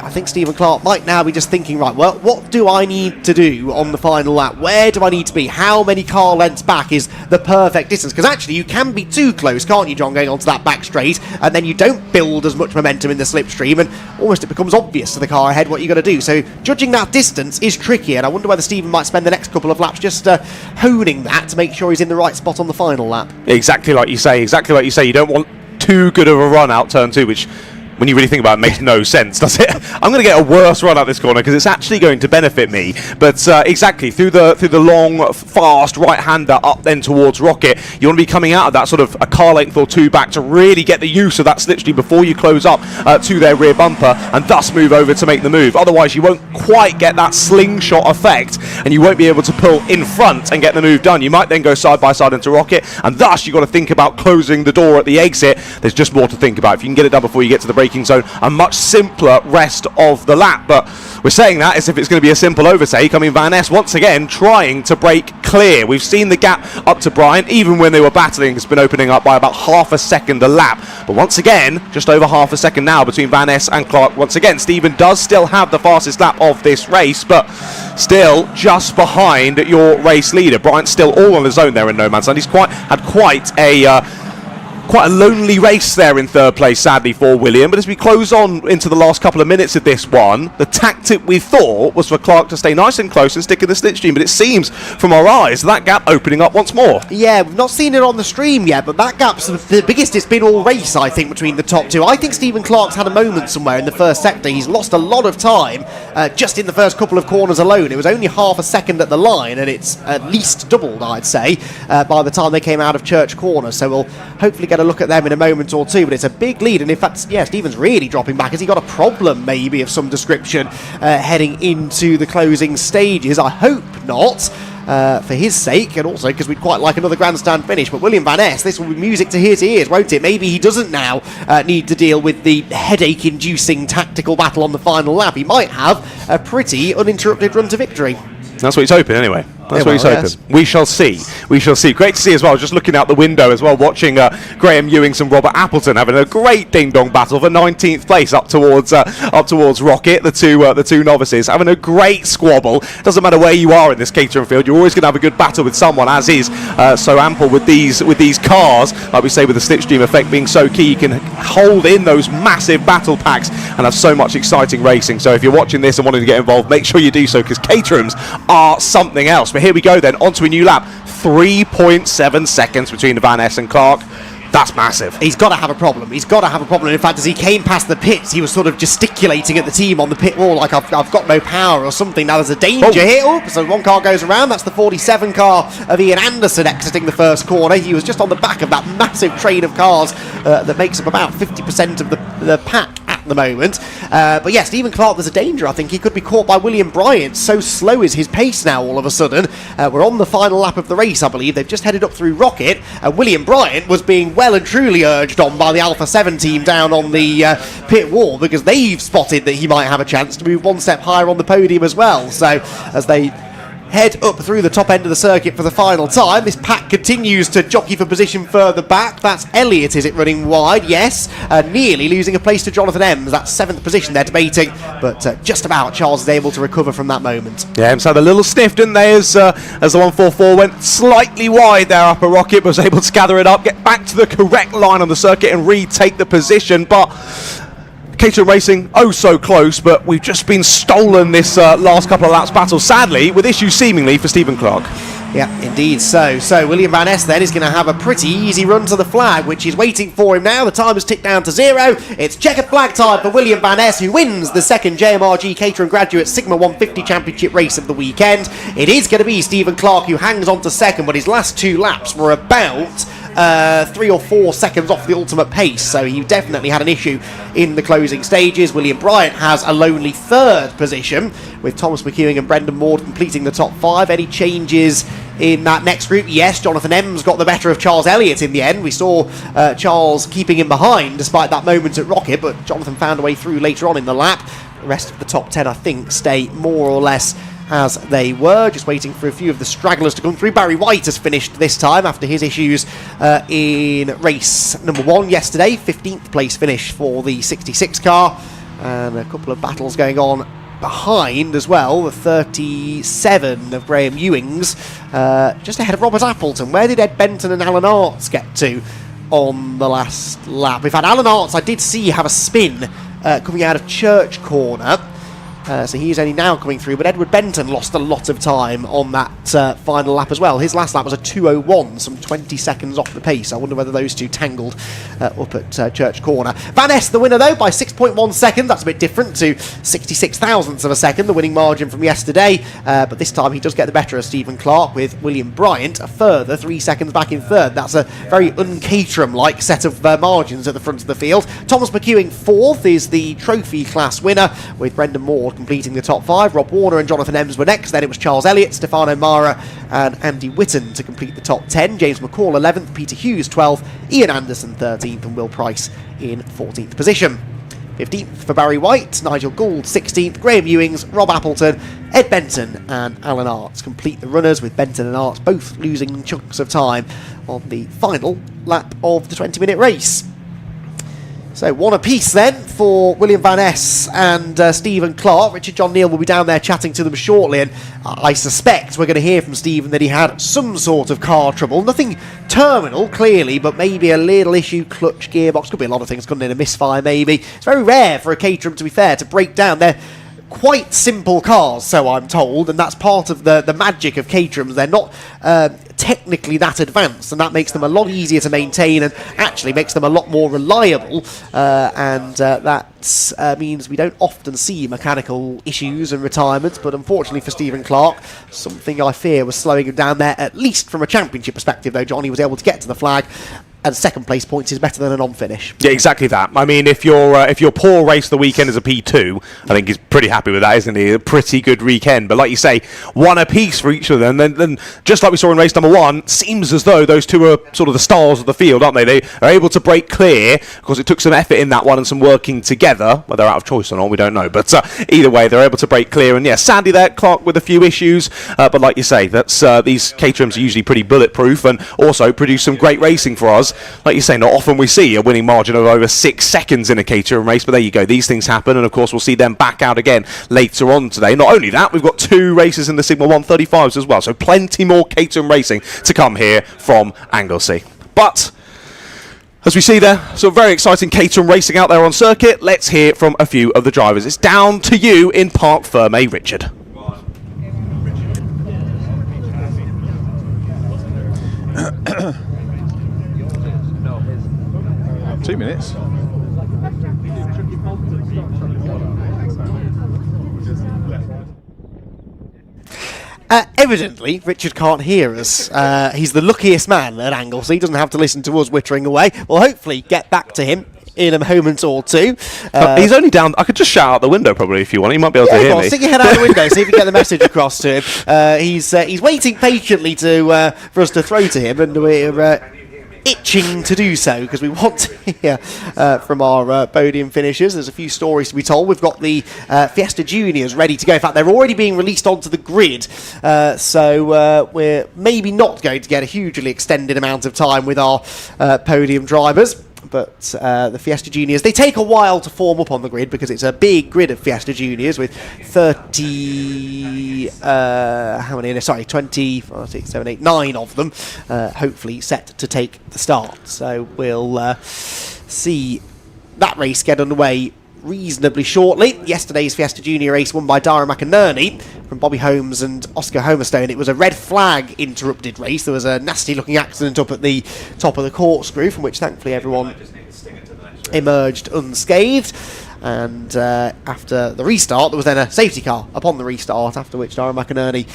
I think Stephen Clark might now be just thinking, right, well, what do I need to do on the final lap? Where do I need to be? How many car lengths back is the perfect distance? Because actually you can be too close, can't you, John, going onto that back straight, and then you don't build as much momentum in the slipstream, and almost it becomes obvious to the car ahead what you've got to do. So judging that distance is tricky, and I wonder whether Stephen might spend the next couple of laps just honing that to make sure he's in the right spot on the final lap. Exactly like you say. You don't want too good of a run out turn 2, which, when you really think about it, makes no sense, does it? I'm going to get a worse run out this corner because it's actually going to benefit me. But exactly, through the long, fast right-hander up then towards Rocket, you want to be coming out of that sort of a car length or 2 back to really get the use of that slipstream before you close up to their rear bumper and thus move over to make the move. Otherwise, you won't quite get that slingshot effect and you won't be able to pull in front and get the move done. You might then go side by side into Rocket, and thus you've got to think about closing the door at the exit. There's just more to think about. If you can get it done before you get to the braking zone, a much simpler rest of the lap. But we're saying that as if it's going to be a simple overtake. I mean, Van Ness once again trying to break clear. We've seen the gap up to Bryant, even when they were battling, it's been opening up by about half a second a lap. But once again, just over half a second now between Van Ness and Clark. Once again, Stephen does still have the fastest lap of this race, but still just behind your race leader. Bryant's still all on his own there in no man's land. He's had quite a lonely race there in third place, sadly, for William. But as we close on into the last couple of minutes of this one, the tactic we thought was for Clark to stay nice and close and stick in the slipstream. But it seems, from our eyes, that gap opening up once more. Yeah, we've not seen it on the stream yet, but that gap's the biggest it's been all race, I think, between the top two. I think Stephen Clark's had a moment somewhere in the first sector. He's lost a lot of time just in the first couple of corners alone. It was only half a second at the line, and it's at least doubled, I'd say, by the time they came out of Church Corner. So we'll hopefully get a look at them in a moment or two, but it's a big lead, and in fact, yeah, Stephen's really dropping back. Has he got a problem maybe of some description heading into the closing stages? I hope not, for his sake, and also because we'd quite like another grandstand finish. But William Van Ness, this will be music to his ears, won't it? Maybe he doesn't now need to deal with the headache-inducing tactical battle on the final lap. He might have a pretty uninterrupted run to victory. That's what he's hoping, anyway. That's what he's hoping. Yes. We shall see. We shall see. Great to see as well, just looking out the window as well, watching Graham Ewings and Robert Appleton having a great ding-dong battle for 19th place up towards Rocket, the two novices, having a great squabble. Doesn't matter where you are in this Caterham field, you're always going to have a good battle with someone, as is so ample with these cars. Like we say, with the slipstream effect being so key, you can hold in those massive battle packs and have so much exciting racing. So if you're watching this and wanting to get involved, make sure you do so, because Caterhams are something else. But here we go then, onto a new lap. 3.7 seconds between Van Ness and Clark. That's massive. He's got to have a problem. He's got to have a problem. In fact, as he came past the pits, he was sort of gesticulating at the team on the pit wall like, I've got no power or something. Now there's a danger here. Oh, so one car goes around. That's the 47 car of Ian Anderson exiting the first corner. He was just on the back of that massive train of cars that makes up about 50% of the pack at the moment. But yeah, Stephen Clarke, there's a danger. I think he could be caught by William Bryant. So slow is his pace now all of a sudden. We're on the final lap of the race, I believe. They've just headed up through Rocket. William Bryant was being well and truly urged on by the Alpha 7 team down on the pit wall, because they've spotted that he might have a chance to move one step higher on the podium as well. So as they head up through the top end of the circuit for the final time, this pack continues to jockey for position further back. That's Elliott, is it, running wide? Yes. Nearly losing a place to Jonathan Ems. That's 7th position they're debating, but just about Charles is able to recover from that moment. Yeah, Ems had a little sniff, didn't they, as the 144 went slightly wide there up a Rocket, but was able to gather it up, get back to the correct line on the circuit and retake the position. But Caterham Racing, oh so close, but we've just been stolen this last couple of laps battle, sadly, with issues seemingly for Stephen Clarke. Yeah, indeed so. So William Van Ness then is going to have a pretty easy run to the flag, which is waiting for him now. The time has ticked down to 0. It's checkered flag time for William Van Ness, who wins the second JMRG Caterham Graduate Sigma 150 Championship race of the weekend. It is going to be Stephen Clarke who hangs on to second, but his last 2 laps were about 3 or 4 seconds off the ultimate pace, so he definitely had an issue in the closing stages. William Bryant has a lonely 3rd position, with Thomas McEwing and Brendan Maud completing the top 5. Any changes in that next group? Yes, Jonathan Ems got the better of Charles Elliott in the end. We saw Charles keeping him behind despite that moment at Rocket, but Jonathan found a way through later on in the lap. The rest of the top 10, I think, stay more or less as they were, just waiting for a few of the stragglers to come through. Barry White has finished this time after his issues in race number 1 yesterday. 15th place finish for the 66 car, and a couple of battles going on behind as well. The 37 of Graham Ewings just ahead of Robert Appleton. Where did Ed Benton and Alan Arts get to on the last lap? In fact, Alan Arts I did see have a spin coming out of Church Corner. So he's only now coming through, but Edward Benton lost a lot of time on that final lap as well. His last lap was a 2:01, some 20 seconds off the pace. I wonder whether those two tangled up at Church Corner. Van Ness, the winner though, by 6.1 seconds. That's a bit different to 66 thousandths of a second, the winning margin from yesterday. But this time he does get the better of Stephen Clarke, with William Bryant a further 3 seconds back in 3rd. That's a very un-Caterham-like set of margins at the front of the field. Thomas McEwing 4th is the trophy class winner, with Brendan Maud completing the top 5. Rob Warner and Jonathan Ems were next. Then it was Charles Elliott, Stefano Mara and Andy Whitton to complete the top 10. James McCall 11th, Peter Hughes 12th, Ian Anderson 13th and Will Price in 14th position. 15th for Barry White, Nigel Gould 16th, Graham Ewings, Rob Appleton, Ed Benton and Alan Arts complete the runners, with Benton and Arts both losing chunks of time on the final lap of the 20-minute race. So 1 apiece then for William Van Ness and Stephen Clarke. Richard John Neal will be down there chatting to them shortly, and I suspect we're going to hear from Stephen that he had some sort of car trouble. Nothing terminal, clearly, but maybe a little issue, clutch, gearbox, could be a lot of things, couldn't it? A misfire maybe. It's very rare for a Caterham, to be fair, to break down. They're quite simple cars, so I'm told, and that's part of the magic of Caterhams. They're not technically that advanced, and that makes them a lot easier to maintain and actually makes them a lot more reliable, and that means we don't often see mechanical issues and retirements. But unfortunately for Stephen Clarke, something I fear was slowing him down there, at least from a championship perspective, though. Johnny was able to get to the flag, and 2nd place points is better than a non-finish. Yeah, exactly that. I mean, if your poor race of the weekend is a P2, I think he's pretty happy with that, isn't he? A pretty good weekend. But like you say, 1 apiece for each of them. Then just like we saw in race number 1, seems as though those two are sort of the stars of the field, aren't they? They are able to break clear, because it took some effort in that one and some working together. Whether they're out of choice or not, we don't know. But either way, they're able to break clear. And yeah, Sandy there, Clarke with a few issues. But like you say, that's these Caterhams are usually pretty bulletproof and also produce some great racing for us. Like you say, not often we see a winning margin of over 6 seconds in a Caterham race, but there you go, these things happen, and of course we'll see them back out again later on today. Not only that, we've got 2 races in the Sigma 135s as well, so plenty more Caterham racing to come here from Anglesey. But as we see there, some very exciting Caterham racing out there on circuit. Let's hear from a few of the drivers. It's down to you in Parc Fermé, Richard. 2 minutes. Evidently, Richard can't hear us. He's the luckiest man at Anglesey. He doesn't have to listen to us wittering away. We'll hopefully get back to him in a moment or two. He's only down. I could just shout out the window probably if you want. He might be able to hear me. Stick your head out the window, see if you get the message across to him. He's waiting patiently for us to throw to him, and we're itching to do so because we want to hear from our podium finishers. There's a few stories to be told. We've got the Fiesta Juniors ready to go. In fact, they're already being released onto the grid, so we're maybe not going to get a hugely extended amount of time with our podium drivers. But the Fiesta Juniors, they take a while to form up on the grid because it's a big grid of Fiesta Juniors with 20, 20, 7, 8, 9 of them, hopefully set to take the start. So we'll see that race get underway reasonably shortly. Yesterday's Fiesta Junior race won by Dara McInerney from Bobby Holmes and Oscar Homerstone. It was a red flag interrupted race. There was a nasty looking accident up at the top of the corkscrew from which thankfully everyone emerged unscathed. And after the restart, there was then a safety car upon the restart, after which Dara McInerney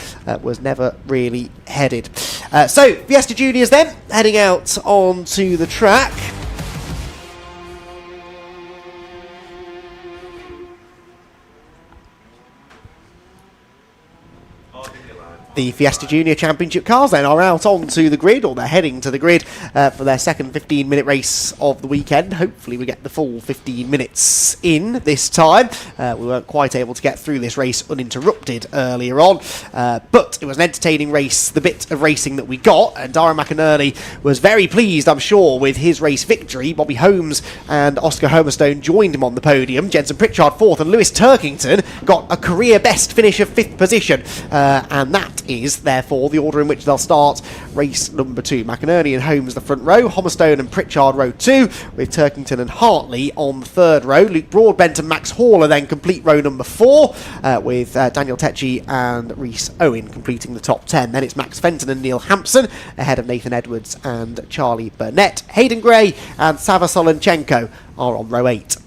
was never really headed. So Fiesta Juniors then heading out onto the track. The Fiesta Junior Championship cars then are out onto the grid, or they're heading to the grid for their second 15-minute race of the weekend. Hopefully we get the full 15 minutes in this time. We weren't quite able to get through this race uninterrupted earlier on, but it was an entertaining race, the bit of racing that we got, and Dara McInerney was very pleased, I'm sure, with his race victory. Bobby Holmes and Oscar Homerstone joined him on the podium. Jensen Pritchard 4th, and Lewis Turkington got a career best finish of 5th position, and that is therefore the order in which they'll start race number 2. McInerney and Holmes the front row, Homerstone and Pritchard row 2, with Turkington and Hartley on the third row. Luke Broadbent and Max Haller then complete row number 4, with Daniel Tecci and Rhys Owen completing the top 10. Then it's Max Fenton and Neil Hampson ahead of Nathan Edwards and Charlie Burnett. Hayden Gray and Sava Solenchenko are on row 8.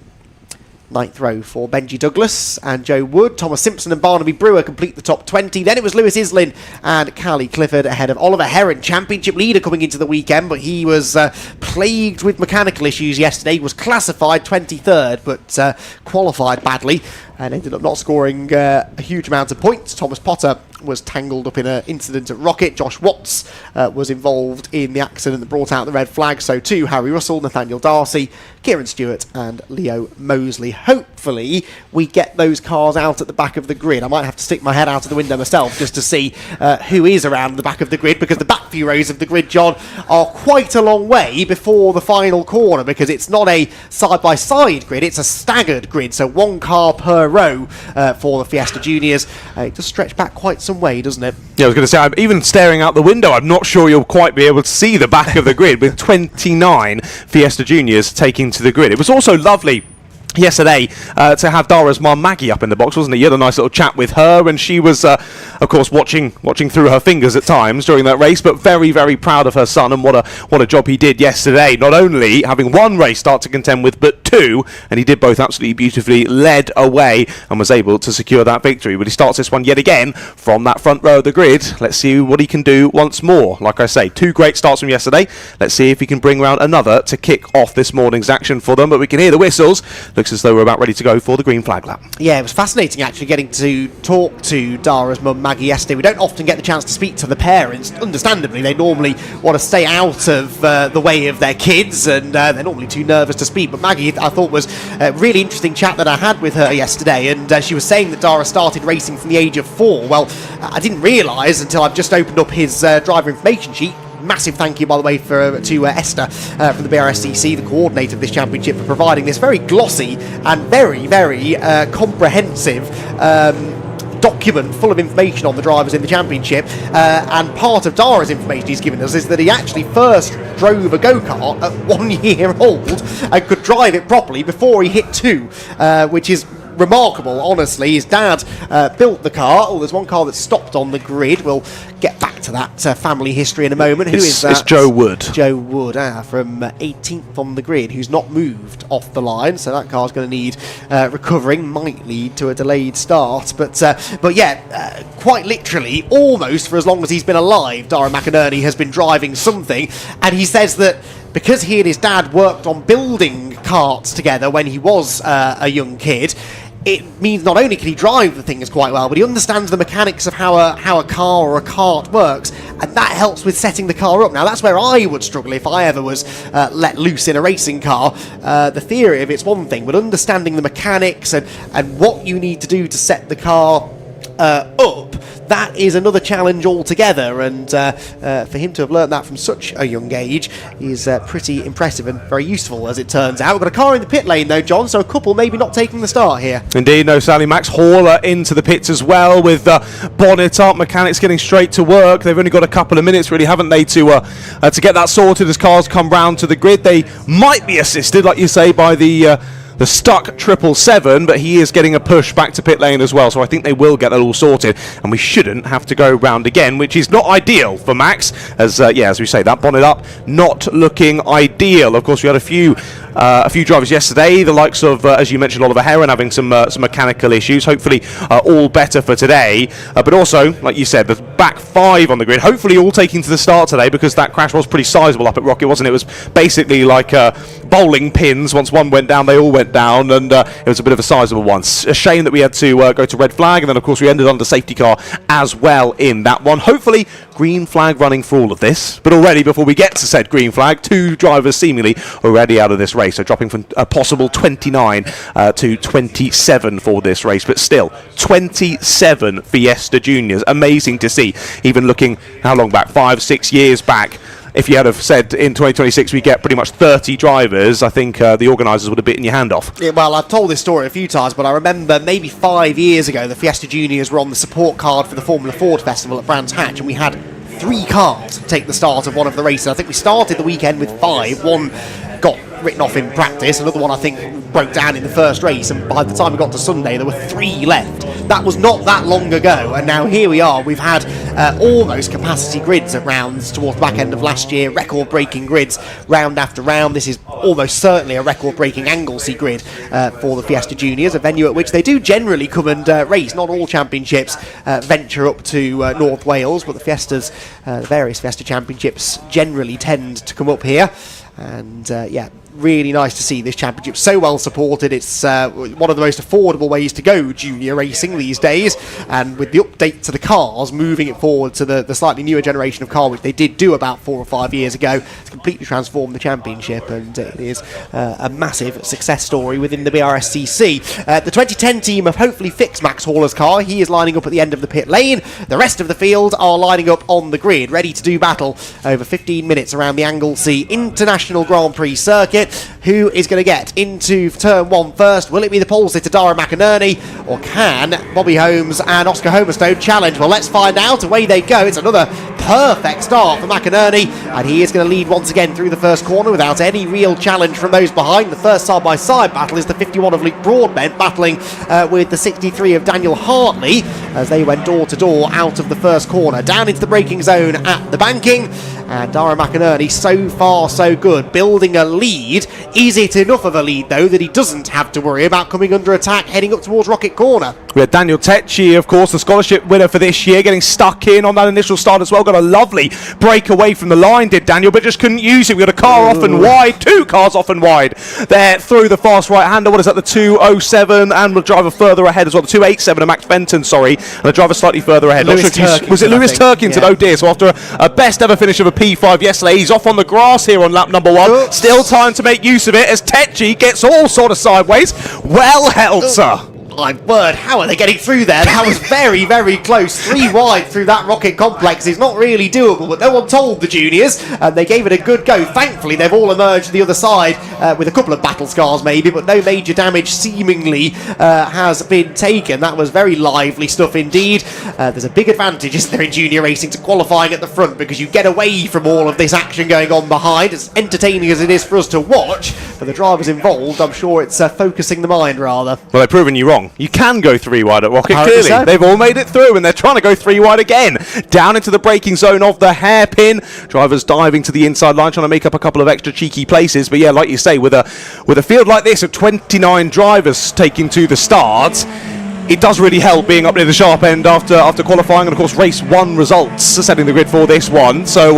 Ninth row for Benji Douglas and Joe Wood. Thomas Simpson and Barnaby Brewer complete the top 20. Then it was Lewis Islin and Callie Clifford ahead of Oliver Heron, championship leader coming into the weekend, but he was plagued with mechanical issues yesterday. He was classified 23rd, but qualified badly and ended up not scoring a huge amount of points. Thomas Potter was tangled up in an incident at Rocket. Josh Watts was involved in the accident that brought out the red flag. So too Harry Russell, Nathaniel Darcy, Kieran Stewart and Leo Mosley. Hopefully we get those cars out at the back of the grid. I might have to stick my head out of the window myself just to see who is around the back of the grid, because the back few rows of the grid, John, are quite a long way before the final corner, because it's not a side-by-side grid, it's a staggered grid, so one car per row for the Fiesta Juniors. It does stretch back quite some way, doesn't it? Yeah, I was going to say, I'm even staring out the window, I'm not sure you'll quite be able to see the back of the grid with 29 Fiesta Juniors taking to the grid. It was also lovely yesterday to have Dara's mum Maggie up in the box, wasn't it? You had a nice little chat with her, and she was of course watching through her fingers at times during that race, but very, very proud of her son, and what a job he did yesterday, not only having one race start to contend with, but two, and he did both absolutely beautifully, led away and was able to secure that victory. But he starts this one yet again from that front row of the grid. Let's see what he can do once more. Like I say, two great starts from yesterday. Let's see if he can bring around another to kick off this morning's action for them, but we can hear the whistles. Looks as though we're about ready to go for the green flag lap. Yeah, it was fascinating actually getting to talk to Dara's mum Maggie yesterday. We don't often get the chance to speak to the parents. Understandably, they normally want to stay out of the way of their kids, and they're normally too nervous to speak. But Maggie, I thought, was a really interesting chat that I had with her yesterday, and she was saying that Dara started racing from the age of 4. Well, I didn't realise until I've just opened up his driver information sheet. Massive thank you, by the way, to Esther from the BRSCC, the coordinator of this championship, for providing this very glossy and very, very comprehensive document full of information on the drivers in the championship. And part of Dara's information he's given us is that he actually first drove a go-kart at 1 year old and could drive it properly before he hit 2, which is remarkable, honestly. His dad built the car. Oh, there's one car that's stopped on the grid. We'll get back to that family history in a moment. Who is that? It's Joe Wood. Joe Wood, from 18th on the grid, who's not moved off the line, so that car's going to need recovering, might lead to a delayed start. But yeah, quite literally, almost for as long as he's been alive, Darren McInerney has been driving something, and he says that because he and his dad worked on building karts together when he was a young kid, it means not only can he drive the things quite well, but he understands the mechanics of how a car or a kart works, and that helps with setting the car up. Now, that's where I would struggle if I ever was let loose in a racing car. The theory of it's one thing, but understanding the mechanics and what you need to do to set the car up, that is another challenge altogether, and for him to have learnt that from such a young age is pretty impressive and very useful, as it turns out. We've got a car in the pit lane though, John, so a couple maybe not taking the start here. Indeed, no, Sally. Max Horler into the pits as well, with bonnet up, mechanics getting straight to work. They've only got a couple of minutes, really, haven't they, to get that sorted as cars come round to the grid. They might be assisted, like you say, by the stuck 777, but he is getting a push back to pit lane as well, so I think they will get that all sorted, and we shouldn't have to go round again, which is not ideal for Max, as as we say, that bonnet up not looking ideal. Of course, we had a few drivers yesterday, the likes of, as you mentioned, Oliver Heron having some mechanical issues. Hopefully all better for today, but also, like you said, the back 5 on the grid, hopefully all taking to the start today, because that crash was pretty sizable up at Rocket, wasn't it? It was basically like bowling pins. Once one went down, they all went down, and it was a bit of a sizable one. A shame that we had to go to red flag, and then of course we ended under safety car as well in that one. Hopefully green flag running for all of this, but already before we get to said green flag, 2 drivers seemingly already out of this race, so dropping from a possible 29 to 27 for this race, but still 27 Fiesta Juniors. Amazing to see, even looking how long back, 5-6 years back. If you had have said in 2026 we get pretty much 30 drivers, I think the organisers would have bitten your hand off. Yeah, well, I've told this story a few times, but I remember maybe 5 years ago the Fiesta Juniors were on the support card for the Formula Ford Festival at Brands Hatch, and we had 3 cars take the start of one of the races. I think we started the weekend with 5. One got written off in practice, another one I think broke down in the first race, and by the time we got to Sunday there were 3 left. That was not that long ago, and now here we are. We've had almost capacity grids at rounds towards the back end of last year, record-breaking grids round after round. This is almost certainly a record-breaking Anglesey grid for the Fiesta Juniors, a venue at which they do generally come and race. Not all championships venture up to North Wales, but the Fiestas, the various Fiesta championships generally tend to come up here. And yeah, really nice to see this championship so well supported. It's one of the most affordable ways to go junior racing these days, and with the update to the cars, moving it forward to the slightly newer generation of car, which they did do about 4 or 5 years ago, it's completely transformed the championship, and it is a massive success story within the BRSCC. The 2010 team have hopefully fixed Max Horler's car. He is lining up at the end of the pit lane. The rest of the field are lining up on the grid, ready to do battle over 15 minutes around the Anglesey International Grand Prix circuit. Who is going to get into turn 1 first? Will it be the pole sitter Darren McInerney, or can Bobby Holmes and Oscar Homerstone challenge? Well, let's find out. Away they go. It's another perfect start for McInerney, and he is going to lead once again through the first corner without any real challenge from those behind. The first side-by-side battle is the 51 of Luke Broadbent battling with the 63 of Daniel Hartley as they went door-to-door out of the first corner. Down into the braking zone at the banking, and Darren McInerney, so far so good, building a lead. Is it enough of a lead, though, that he doesn't have to worry about coming under attack heading up towards Rocket Corner? We had Daniel Tecci, of course, the scholarship winner for this year, getting stuck in on that initial start as well. Got a lovely break away from the line, did Daniel, but just couldn't use it. We got a car off and wide, 2 cars off and wide there through the fast right-hander. What is that, the 207, and the driver further ahead as well, the 287 of Max Fenton, sorry, and the driver slightly further ahead. Was it Lewis Turkington? Yeah. Oh dear, so after a best ever finish of a P5 yesterday, he's off on the grass here on lap number 1. Oops. Still time to make use of it as Tecci gets all sort of sideways. Well held, sir. My word, how are they getting through there? That was very, very close. 3 wide through that rocket complex is not really doable, but no one told the juniors, and they gave it a good go. Thankfully, they've all emerged to the other side with a couple of battle scars maybe, but no major damage seemingly has been taken. That was very lively stuff indeed. There's a big advantage, isn't there, in junior racing to qualifying at the front, because you get away from all of this action going on behind. As entertaining as it is for us to watch, for the drivers involved, I'm sure it's focusing the mind rather. Well, they've proven you wrong. You can go 3 wide at Rocket, Apparently clearly. so. They've all made it through, and they're trying to go 3 wide again. Down into the braking zone of the hairpin. Drivers diving to the inside line, trying to make up a couple of extra cheeky places. But yeah, like you say, with a field like this of 29 drivers taking to the start, it does really help being up near the sharp end after qualifying, and of course race 1 results setting the grid for this one. So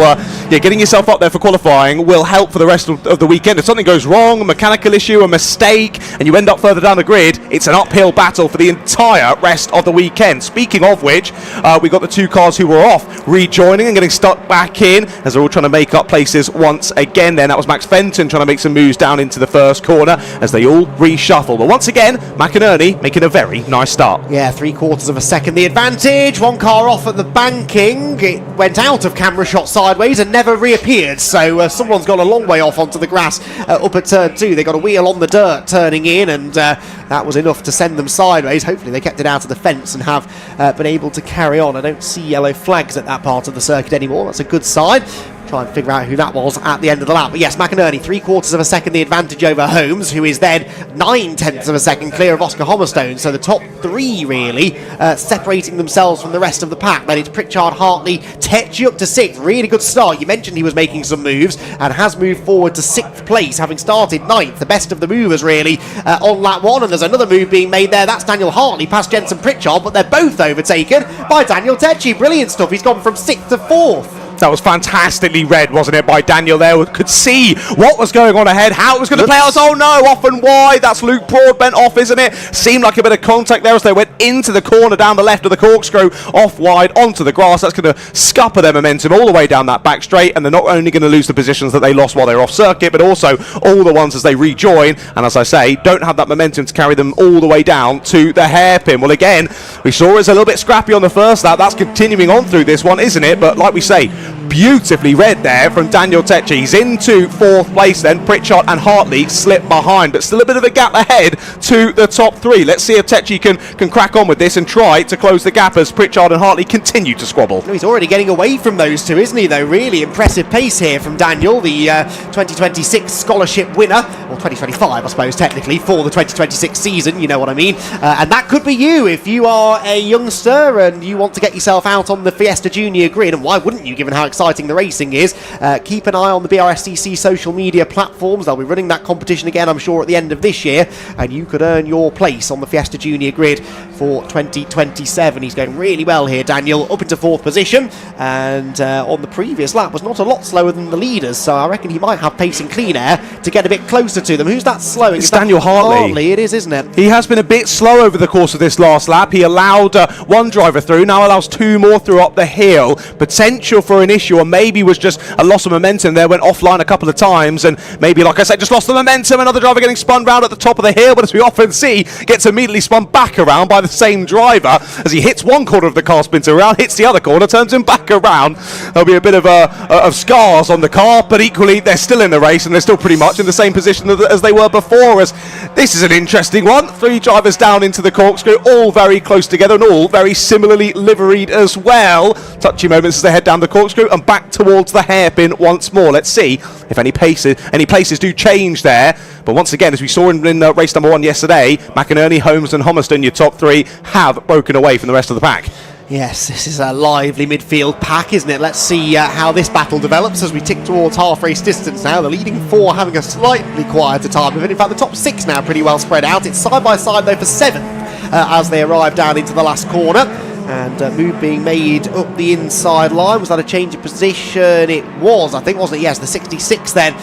yeah, getting yourself up there for qualifying will help for the rest of the weekend. If something goes wrong, a mechanical issue, a mistake, and you end up further down the grid, it's an uphill battle for the entire rest of the weekend. Speaking of which, we got the 2 cars who were off rejoining and getting stuck back in as they're all trying to make up places once again. Then that was Max Fenton trying to make some moves down into the first corner as they all reshuffle. But once again, McInerney making a very nice start. Yeah, 3/4 of a second the advantage. 1 car off at the banking. It went out of camera shot sideways and never reappeared. So someone's gone a long way off onto the grass up at turn 2. They got a wheel on the dirt turning in, and that was enough to send them sideways. Hopefully they kept it out of the fence and have been able to carry on. I don't see yellow flags at that part of the circuit anymore. That's a good sign. Try and figure out who that was at the end of the lap. But yes, McInerney, 3/4 of a second the advantage over Holmes, who is then 9/10 of a second clear of Oscar Hommerstone. So the top 3 really separating themselves from the rest of the pack. Then it's Pritchard, Hartley, Tetchy up to 6th. Really good start. You mentioned he was making some moves and has moved forward to 6th place, having started 9th. The best of the movers really on lap 1. And there's another move being made there. That's Daniel Hartley past Jensen Pritchard, but they're both overtaken by Daniel Tetchy. Brilliant stuff. He's gone from 6th to 4th. That was fantastically read, wasn't it, by Daniel there? Could see what was going on ahead, how it was going to play out. Oh no, off and wide. That's Luke Broadbent off, isn't it? Seemed like a bit of contact there as they went into the corner down the left of the corkscrew, off wide onto the grass. That's going to scupper their momentum all the way down that back straight, and they're not only going to lose the positions that they lost while they were off circuit, but also all the ones as they rejoin, and as I say, don't have that momentum to carry them all the way down to the hairpin. Well, again, we saw it's a little bit scrappy on the first lap. That's continuing on through this one, isn't it? But like we say, beautifully read there from Daniel Tetchy. He's into 4th place then. Pritchard and Hartley slip behind, but still a bit of a gap ahead to the top 3. Let's see if Tetchy can crack on with this and try to close the gap as Pritchard and Hartley continue to squabble. He's already getting away from those 2, isn't he, though? Really impressive pace here from Daniel, the 2026 scholarship winner, or 2025 I suppose technically, for the 2026 season, you know what I mean. And that could be you if you are a youngster and you want to get yourself out on the Fiesta Junior grid, and why wouldn't you, given how exciting the racing is. Keep an eye on the BRSCC social media platforms. They'll be running that competition again, I'm sure, at the end of this year, and you could earn your place on the Fiesta Junior grid for 2027. He's going really well here, Daniel, up into 4th position, and on the previous lap was not a lot slower than the leaders, so I reckon he might have pace and clean air to get a bit closer to them. Who's that slowing? It's Daniel Hartley. It is, isn't it? He has been a bit slow over the course of this last lap. He allowed 1 driver through, now allows 2 more through up the hill. Potential for an issue, or maybe was just a loss of momentum there, went offline a couple of times, and maybe, like I said, just lost the momentum. Another driver getting spun round at the top of the hill, but as we often see, gets immediately spun back around by the same driver as he hits one corner of the car, spins around, hits the other corner, turns him back around. There'll be a bit of scars on the car, but equally they're still in the race and they're still pretty much in the same position as they were before. As this is an interesting one. 3 drivers down into the corkscrew, all very close together and all very similarly liveried as well. Touchy moments as they head down the corkscrew and back towards the hairpin once more. Let's see if any places do change there. But once again, as we saw in race number 1 yesterday, McInerney, Holmes and Hommerstone, your top 3, have broken away from the rest of the pack. Yes, this is a lively midfield pack, isn't it? Let's see how this battle develops as we tick towards half race distance now. The leading 4 having a slightly quieter time of it. In fact, the top 6 now pretty well spread out. It's side by side though for 7th as they arrive down into the last corner. And move being made up the inside line. Was that a change of position? It was, I think, wasn't it? Yes, the 66 then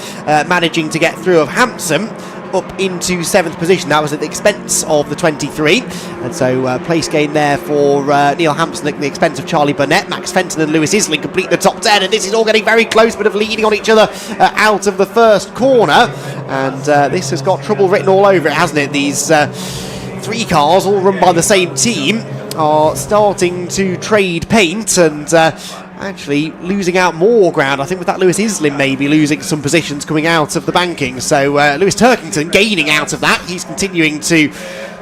managing to get through of Hampson up into 7th position. That was at the expense of the 23. And so place gain there for Neil Hampson at the expense of Charlie Burnett. Max Fenton and Lewis Isling complete the top 10. And this is all getting very close, but of leading on each other out of the first corner. And this has got trouble written all over it, hasn't it? These 3 cars, all run by the same team, are starting to trade paint and actually losing out more ground. I think with that Lewis Isling maybe losing some positions coming out of the banking. So Lewis Turkington gaining out of that. He's continuing to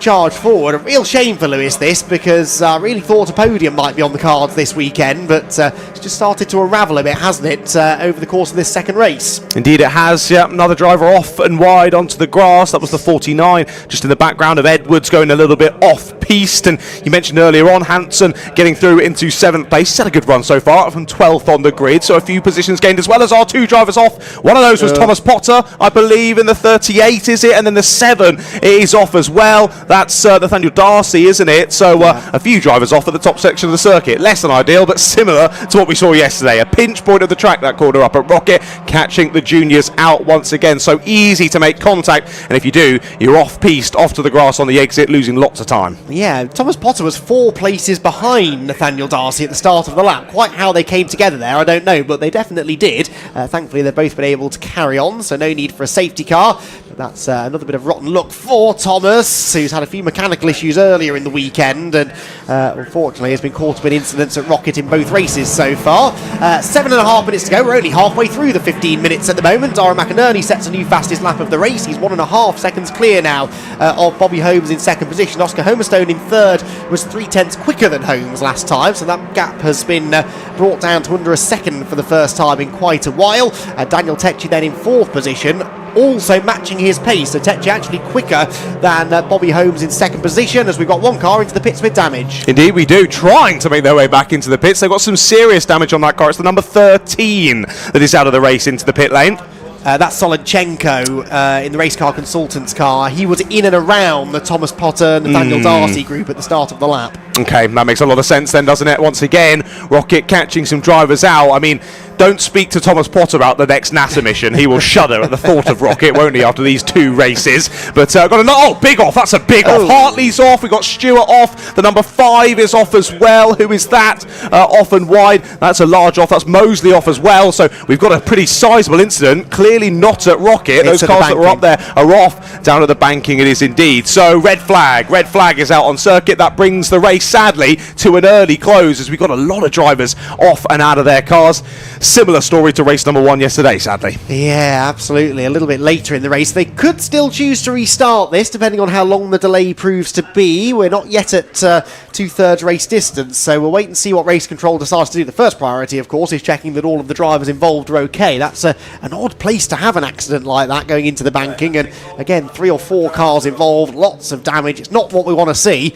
charge forward. A real shame for Lewis this, because I really thought a podium might be on the cards this weekend, but it's just started to unravel a bit, hasn't it, over the course of this second race? Indeed it has. Yeah, another driver off and wide onto the grass. That was the 49, just in the background of Edwards going a little bit off-piste. And you mentioned earlier on Hansen getting through into 7th place. He's had a good run so far, from 12th on the grid, so a few positions gained, as well as our 2 drivers off. One of those was Thomas Potter, I believe, in the 38, is it? And then the 7 is off as well. That's Nathaniel Darcy, isn't it? So a few drivers off at the top section of the circuit. Less than ideal, but similar to what we saw yesterday. A pinch point of the track, that corner up at Rocket, catching the juniors out once again. So easy to make contact, and if you do, you're off-piste, off to the grass on the exit, losing lots of time. Yeah, Thomas Potter was 4 places behind Nathaniel Darcy at the start of the lap. Quite how they came together there, I don't know, but they definitely did. Thankfully, they've both been able to carry on, so no need for a safety car. But that's another bit of rotten luck for Thomas, who's had a few mechanical issues earlier in the weekend, and unfortunately has been caught up in incidents at Rocket in both races so far. 7.5 minutes to go. We're only halfway through the 15 minutes at the moment. Dara McInerney sets a new fastest lap of the race. He's 1.5 seconds clear now of Bobby Holmes in second position. Oscar Homerstone in third was 0.3 quicker than Holmes last time, so that gap has been brought down to under a second for the first time in quite a while. Daniel Tecci then in fourth position, also matching his pace, so Tecci actually quicker than Bobby Holmes in second position, as we've got one car into the pits with damage. Indeed we do, trying to make their way back into the pits. They've got some serious damage on that car. It's the number 13 that is out of the race into the pit lane. That's Solenchenko in the race car consultant's car. He was in and around the Thomas Potter, Nathaniel Darcy group at the start of the lap. Okay, that makes a lot of sense then, doesn't it? Once again, Rocket catching some drivers out. I mean, don't speak to Thomas Potter about the next NASA mission. He will shudder at the thought of Rocket, won't he, after these 2 races? But big off. That's a big off. Hartley's off. We've got Stewart off. The number 5 is off as well. Who is that? Off and wide. That's a large off. That's Mosley off as well. So we've got a pretty sizable incident. Clearly not at Rocket. Those cars that were up there are off. Down at the banking it is indeed. So red flag. Red flag is out on circuit. That brings the race, sadly, to an early close, as we've got a lot of drivers off and out of their cars. Similar story to race number 1 yesterday, sadly. Yeah, absolutely. A little bit later in the race. They could still choose to restart this, depending on how long the delay proves to be. We're not yet at 2/3 race distance, so we'll wait and see what race control decides to do. The first priority, of course, is checking that all of the drivers involved are okay. That's an odd place to have an accident like that going into the banking, and again, 3 or 4 cars involved, lots of damage. It's not what we want to see.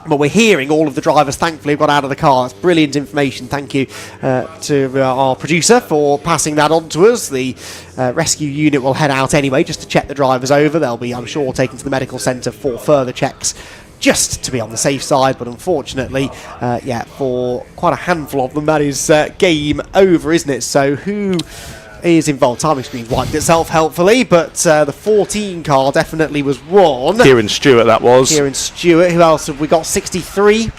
But we're hearing all of the drivers, thankfully, have got out of the car. That's brilliant information. Thank you to our producer for passing that on to us. The rescue unit will head out anyway, just to check the drivers over. They'll be, I'm sure, taken to the medical centre for further checks, just to be on the safe side. But unfortunately, for quite a handful of them, that is game over, isn't it? So who is involved? Timing screen wiped itself helpfully, but the 14 car definitely was one. Kieran Stewart, that was. Kieran Stewart. Who else have we got? 63.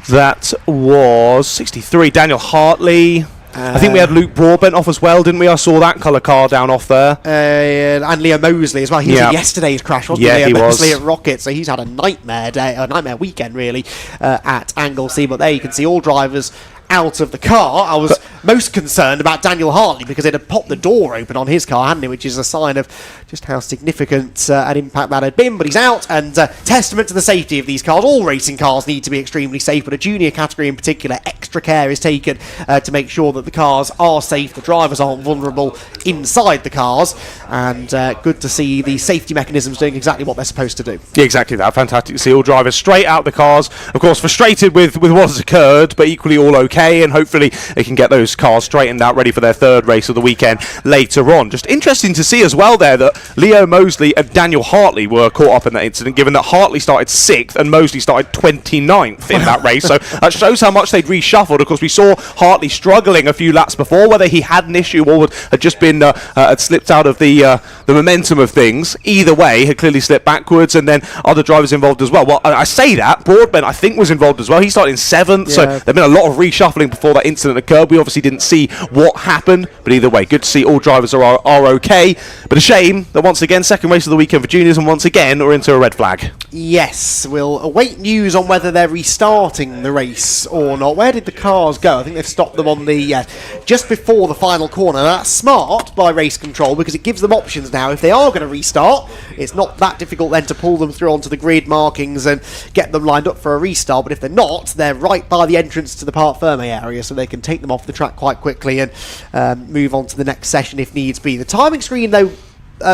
That was 63. Daniel Hartley. I think we had Luke Broadbent off as well, didn't we? I saw that colour car down off there. And Leo Mosley as well. He was in yesterday's crash, wasn't he? Leo Mosley at Rocket, so he's had a nightmare day, a nightmare weekend really, at Anglesey. But there you can see all drivers out of the car. I was most concerned about Daniel Hartley, because it had popped the door open on his car, hadn't it? Which is a sign of just how significant an impact that had been. But he's out, and testament to the safety of these cars. All racing cars need to be extremely safe, but a junior category in particular, extra care is taken to make sure that the cars are safe, the drivers aren't vulnerable inside the cars, and good to see the safety mechanisms doing exactly what they're supposed to do. Yeah, exactly that. Fantastic to see all drivers straight out the cars. Of course, frustrated with what has occurred, but equally all okay, and hopefully they can get those cars straightened out, ready for their 3rd race of the weekend later on. Just interesting to see as well there that Leo Mosley and Daniel Hartley were caught up in that incident, given that Hartley started 6th and Mosley started 29th in that race. So that shows how much they'd reshuffled. Of course, we saw Hartley struggling a few laps before, whether he had an issue or had just been had slipped out of the momentum of things. Either way, had clearly slipped backwards, and then other drivers involved as well. Well, I say that Broadbent, I think, was involved as well. He started in 7th, so there'd been a lot of reshuffling before that incident occurred. We obviously didn't see what happened, but either way, good to see all drivers are okay. But a shame that once again, second race of the weekend for juniors, and once again we're into a red flag. Yes, we'll await news on whether they're restarting the race or not. Where did the cars go? I think they've stopped them on the just before the final corner. That's smart by race control because it gives them options now. If they are going to restart, it's not that difficult then to pull them through onto the grid markings and get them lined up for a restart. But if they're not, they're right by the entrance to the Parc Ferme area, so they can take them off the track quite quickly and move on to the next session if needs be. The timing screen, though,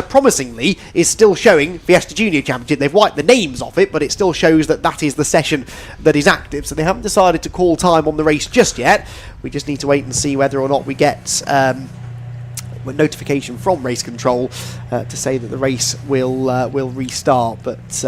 promisingly, is still showing Fiesta Junior Championship. They've wiped the names off it, but it still shows that that is the session that is active. So they haven't decided to call time on the race just yet. We just need to wait and see whether or not we get notification from race control to say that the race will restart. But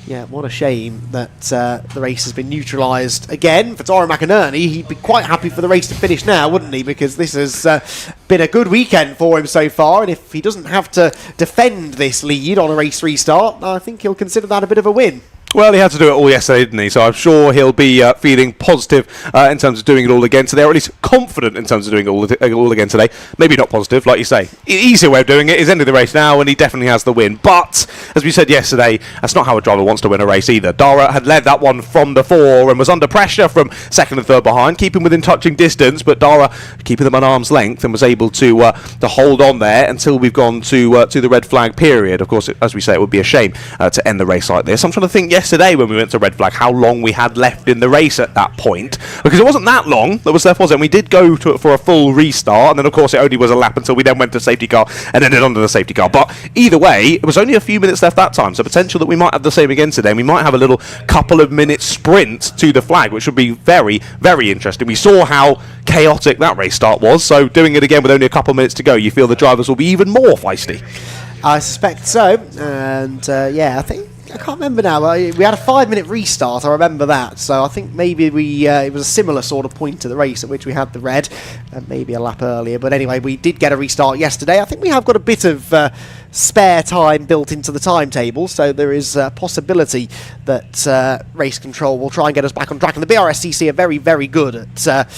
yeah, what a shame that the race has been neutralised again. For Tyrone McInerney, he'd be quite happy for the race to finish now, wouldn't he? Because this has been a good weekend for him so far, and if he doesn't have to defend this lead on a race restart, I think he'll consider that a bit of a win. Well, he had to do it all yesterday, didn't he? So I'm sure he'll be feeling positive in terms of doing it all again today, or at least confident in terms of doing it all again today. Maybe not positive, like you say. Easier way of doing it is ending the race now, and he definitely has the win. But, as we said yesterday, that's not how a driver wants to win a race either. Dara had led that one from before and was under pressure from second and third behind, keeping within touching distance, but Dara keeping them at arm's length and was able to hold on there until we've gone to the red flag period. Of course, as we say, it would be a shame to end the race like this. I'm trying to think yesterday when we went to red flag how long we had left in the race at that point, because it wasn't that long that was left, was it? And we did go to it for a full restart, and then of course it only was a lap until we then went to safety car and ended under the safety car. But either way, it was only a few minutes left that time, so potential that we might have the same again today, and we might have a little couple of minutes sprint to the flag, which would be very, very interesting. We saw how chaotic that race start was, so doing it again with only a couple of minutes to go, you feel the drivers will be even more feisty. I suspect so, and yeah, I can't remember now. We had a 5-minute restart, I remember that. So I think maybe it was a similar sort of point to the race at which we had the red, and maybe a lap earlier. But anyway, we did get a restart yesterday. I think we have got a bit of spare time built into the timetable, so there is a possibility that race control will try and get us back on track. And the BRSCC are very, very good at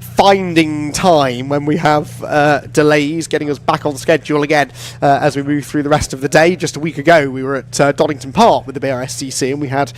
finding time when we have delays, getting us back on schedule again as we move through the rest of the day. Just a week ago we were at Donington Park with the BRSCC, and we had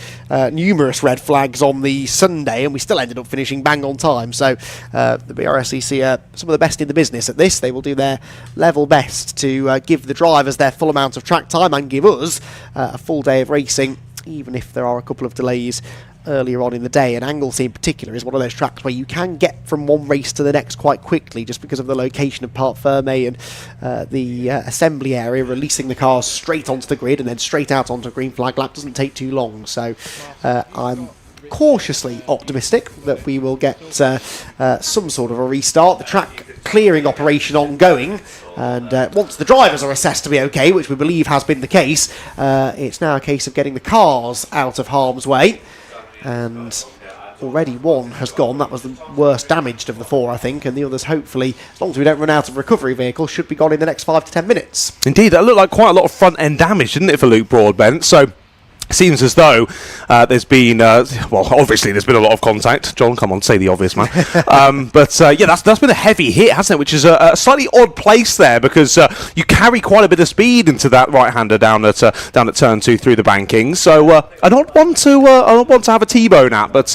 numerous red flags on the Sunday, and we still ended up finishing bang on time. So the BRSCC are some of the best in the business at this. They will do their level best to give the drivers their full amount of track time and give us a full day of racing, even if there are a couple of delays earlier on in the day. And Anglesey in particular is one of those tracks where you can get from one race to the next quite quickly, just because of the location of Parc Ferme and the assembly area. Releasing the cars straight onto the grid and then straight out onto a green flag lap doesn't take too long, so I'm cautiously optimistic that we will get some sort of a restart. The track clearing operation ongoing, and once the drivers are assessed to be okay, which we believe has been the case, it's now a case of getting the cars out of harm's way. And already one has gone. That was the worst damaged of the four, I think, and the others, hopefully, as long as we don't run out of recovery vehicles, should be gone in the next 5 to 10 minutes. Indeed, that looked like quite a lot of front end damage, didn't it, for Luke Broadbent? So seems as though there's been, well, obviously there's been a lot of contact. John, come on, say the obvious, man. But yeah, that's been a heavy hit, hasn't it? Which is a slightly odd place there, because you carry quite a bit of speed into that right-hander down at turn 2 through the banking. So I don't want to have a T-bone at, but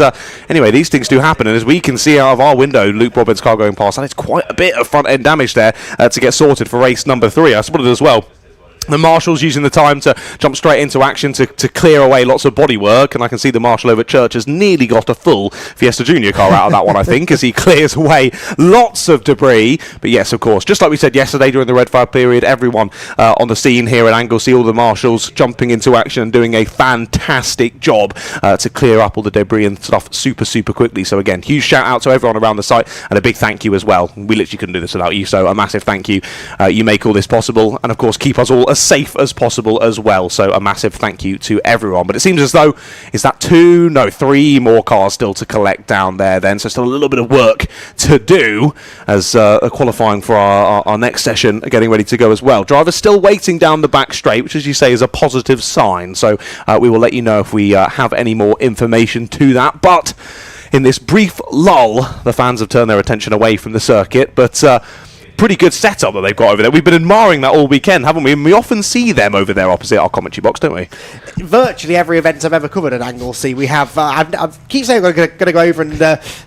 anyway, these things do happen. And as we can see out of our window, Luke Broadbent's car going past, and it's quite a bit of front-end damage there to get sorted for race number 3. I spotted as well. The marshals using the time to jump straight into action to clear away lots of bodywork, and I can see the marshal over at Church has nearly got a full Fiesta Junior car out of that one, I think, as he clears away lots of debris. But yes, of course, just like we said yesterday during the red flag period, everyone on the scene here at Anglesey, all the marshals jumping into action and doing a fantastic job to clear up all the debris and stuff super quickly. So again, huge shout out to everyone around the site, and a big thank you as well. We literally couldn't do this without you, so a massive thank you. You make all this possible, and of course keep us all as safe as possible as well, so a massive thank you to everyone. But it seems as though, is that 3 more cars still to collect down there then, so still a little bit of work to do as qualifying for our next session, getting ready to go as well. Drivers still waiting down the back straight, which as you say is a positive sign, so we will let you know if we have any more information to that. But in this brief lull, the fans have turned their attention away from the circuit, but pretty good setup that they've got over there. We've been admiring that all weekend, haven't we? And we often see them over there opposite our commentary box, don't we? Virtually every event I've ever covered at Anglesey, we have. I keep saying I'm going to go over and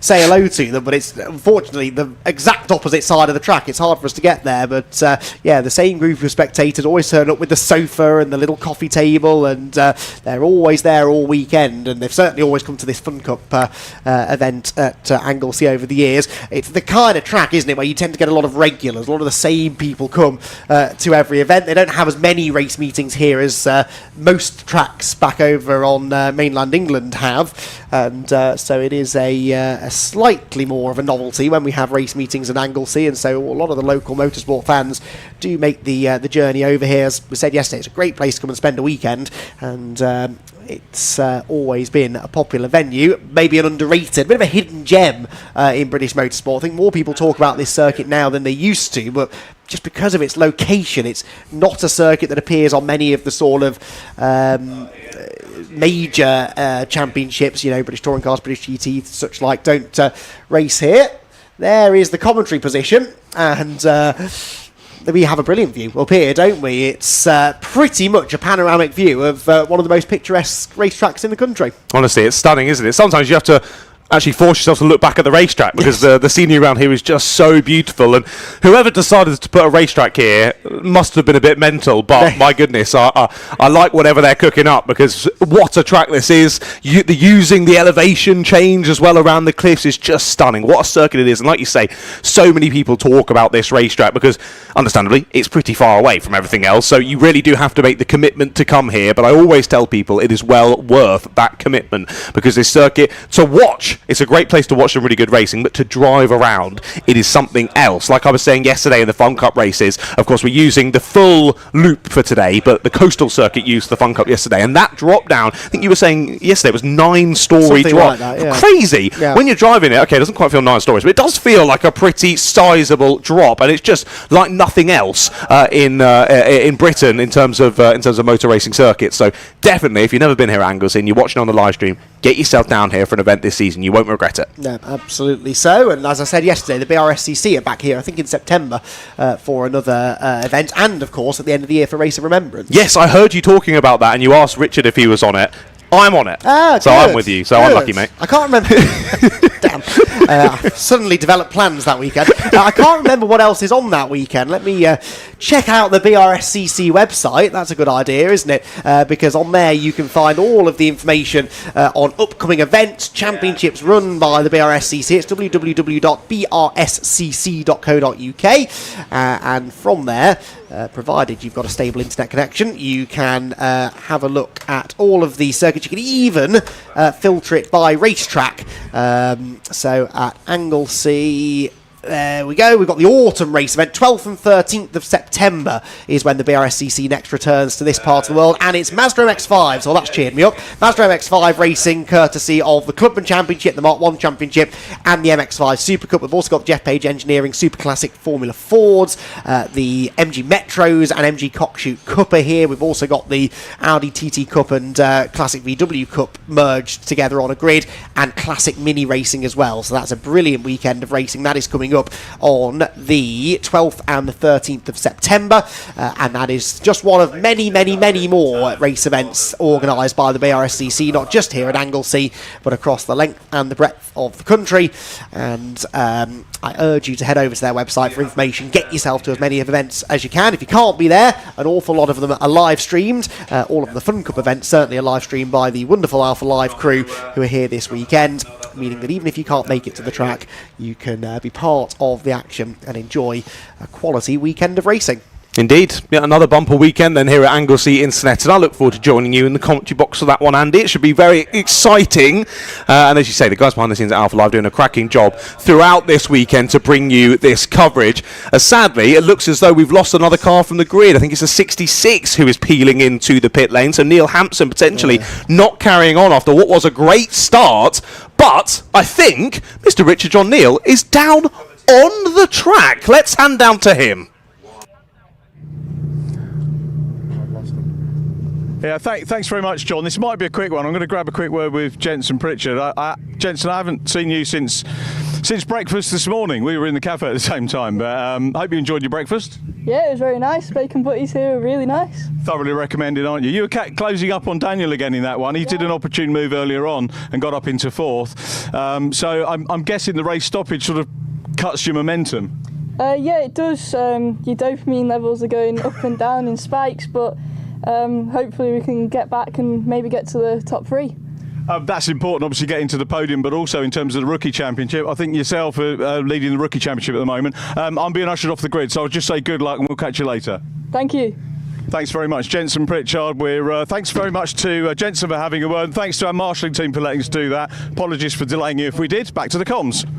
say hello to them, but it's unfortunately the exact opposite side of the track. It's hard for us to get there, but yeah, the same group of spectators always turn up with the sofa and the little coffee table, and they're always there all weekend, and they've certainly always come to this Fun Cup event at Anglesey over the years. It's the kind of track, isn't it, where you tend to get a lot of regulars, a lot of the same people come to every event. They don't have as many race meetings here as most tracks back over on mainland England have, and so it is a slightly more of a novelty when we have race meetings in Anglesey, and so a lot of the local motorsport fans do make the journey over here. As we said yesterday, it's a great place to come and spend a weekend, and it's always been a popular venue, maybe an underrated, bit of a hidden gem in British motorsport. I think more people talk about this circuit now than they used to, but just because of its location, it's not a circuit that appears on many of the sort of major championships. You know, British Touring Cars, British GT, such like, don't race here. There is the commentary position, and we have a brilliant view up here, don't we? It's pretty much a panoramic view of one of the most picturesque racetracks in the country. Honestly, it's stunning, isn't it? Sometimes you have to actually force yourself to look back at the racetrack, because the scenery around here is just so beautiful, and whoever decided to put a racetrack here must have been a bit mental, but my goodness, I like whatever they're cooking up, because what a track this is. Using the elevation change as well around the cliffs is just stunning. What a circuit it is, and like you say, so many people talk about this racetrack because understandably it's pretty far away from everything else, so you really do have to make the commitment to come here, but I always tell people it is well worth that commitment, because this circuit, to watch, it's a great place to watch some really good racing, but to drive around, it is something else. Like I was saying yesterday in the Fun Cup races, of course we're using the full loop for today, but the coastal circuit used the Fun Cup yesterday, and that drop down, I think you were saying yesterday, it was 9-story drop. Like that, yeah. Crazy. Yeah. When you're driving it, okay, it doesn't quite feel 9 stories, but it does feel like a pretty sizable drop, and it's just like nothing else in Britain in terms of motor racing circuits. So definitely, if you've never been here at Anglesey and you're watching on the live stream, get yourself down here for an event this season. You won't regret it. No, absolutely so. And as I said yesterday, the BRSCC are back here, I think in September, for another event, and of course at the end of the year for Race of Remembrance. Yes, I heard you talking about that, and you asked Richard if he was on it. I'm on it. So I'm with you. So I'm lucky, mate. I can't remember. Damn. I've suddenly developed plans that weekend. I can't remember what else is on that weekend. Let me check out the BRSCC website. That's a good idea, isn't it? Because on there you can find all of the information on upcoming events, championships run by the BRSCC. It's www.brscc.co.uk. And from there, provided you've got a stable internet connection, you can have a look at all of the circuits. You can even filter it by racetrack. So at Anglesey, there we go. We've got the autumn race event. 12th and 13th of September is when the BRSCC next returns to this part of the world, and it's Mazda MX-5, so that's cheered me up. Mazda MX-5 racing, courtesy of the Clubman Championship, the Mark 1 Championship, and the MX-5 Super Cup. We've also got the Jeff Page Engineering Super Classic Formula Fords, the MG Metros and MG Cockshoot Cup are here. We've also got the Audi TT Cup and Classic VW Cup merged together on a grid, and Classic Mini Racing as well. So that's a brilliant weekend of racing. That is coming up on the 12th and the 13th of September, and that is just one of many, many, many more race events organised by the BRSCC, not just here at Anglesey, but across the length and the breadth of the country. And I urge you to head over to their website for information. Get yourself to as many events as you can. If you can't be there, an awful lot of them are live streamed. All of the Fun Cup events certainly are live streamed by the wonderful Alpha Live crew who are here this weekend, meaning that even if you can't make it to the track, you can be part of the action and enjoy a quality weekend of racing. Indeed. Yet another bumper weekend then here at Anglesey in Snetton, and I look forward to joining you in the commentary box for that one, Andy. It should be very exciting. And as you say, the guys behind the scenes at Alpha Live doing a cracking job throughout this weekend to bring you this coverage. Sadly, it looks as though we've lost another car from the grid. I think it's a 66 who is peeling into the pit lane. So Neil Hampson potentially not carrying on after what was a great start. But I think Mr. Richard John Neal is down on the track. Let's hand down to him. Yeah, thanks very much, John. This might be a quick one. I'm going to grab a quick word with Jensen Pritchard. Jensen, I haven't seen you since Since breakfast this morning, we were in the cafe at the same time, but hope you enjoyed your breakfast. Yeah, it was very nice. Bacon butties here were really nice. Thoroughly recommended, aren't you? You were closing up on Daniel again in that one. He did an opportune move earlier on and got up into fourth. So I'm guessing the race stoppage sort of cuts your momentum. Yeah, it does. Your dopamine levels are going up and down in spikes, but hopefully we can get back and maybe get to the top 3. That's important, obviously, getting to the podium, but also in terms of the Rookie Championship. I think yourself are leading the Rookie Championship at the moment. I'm being ushered off the grid, so I'll just say good luck and we'll catch you later. Thank you. Thanks very much, Jensen Pritchard. Thanks very much to Jensen for having a word. Thanks to our marshalling team for letting us do that. Apologies for delaying you if we did. Back to the comms.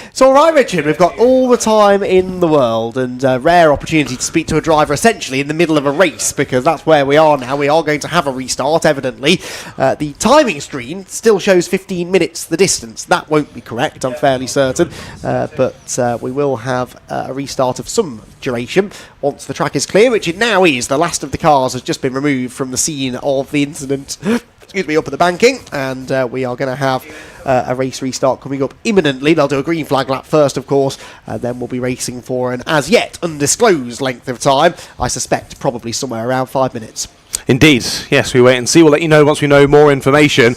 It's all right, Richard. We've got all the time in the world and a rare opportunity to speak to a driver essentially in the middle of a race, because that's where we are now. We are going to have a restart, evidently. The timing screen still shows 15 minutes the distance. That won't be correct, I'm fairly certain. But we will have a restart of some duration once the track is clear, which it now is. The last of the cars has just been removed from the scene of the incident. Excuse me, up at the banking, and we are going to have a race restart coming up imminently. They'll do a green flag lap first, of course, and then we'll be racing for an as yet undisclosed length of time. I suspect probably somewhere around 5 minutes. Indeed, yes, we wait and see. We'll let you know once we know more information.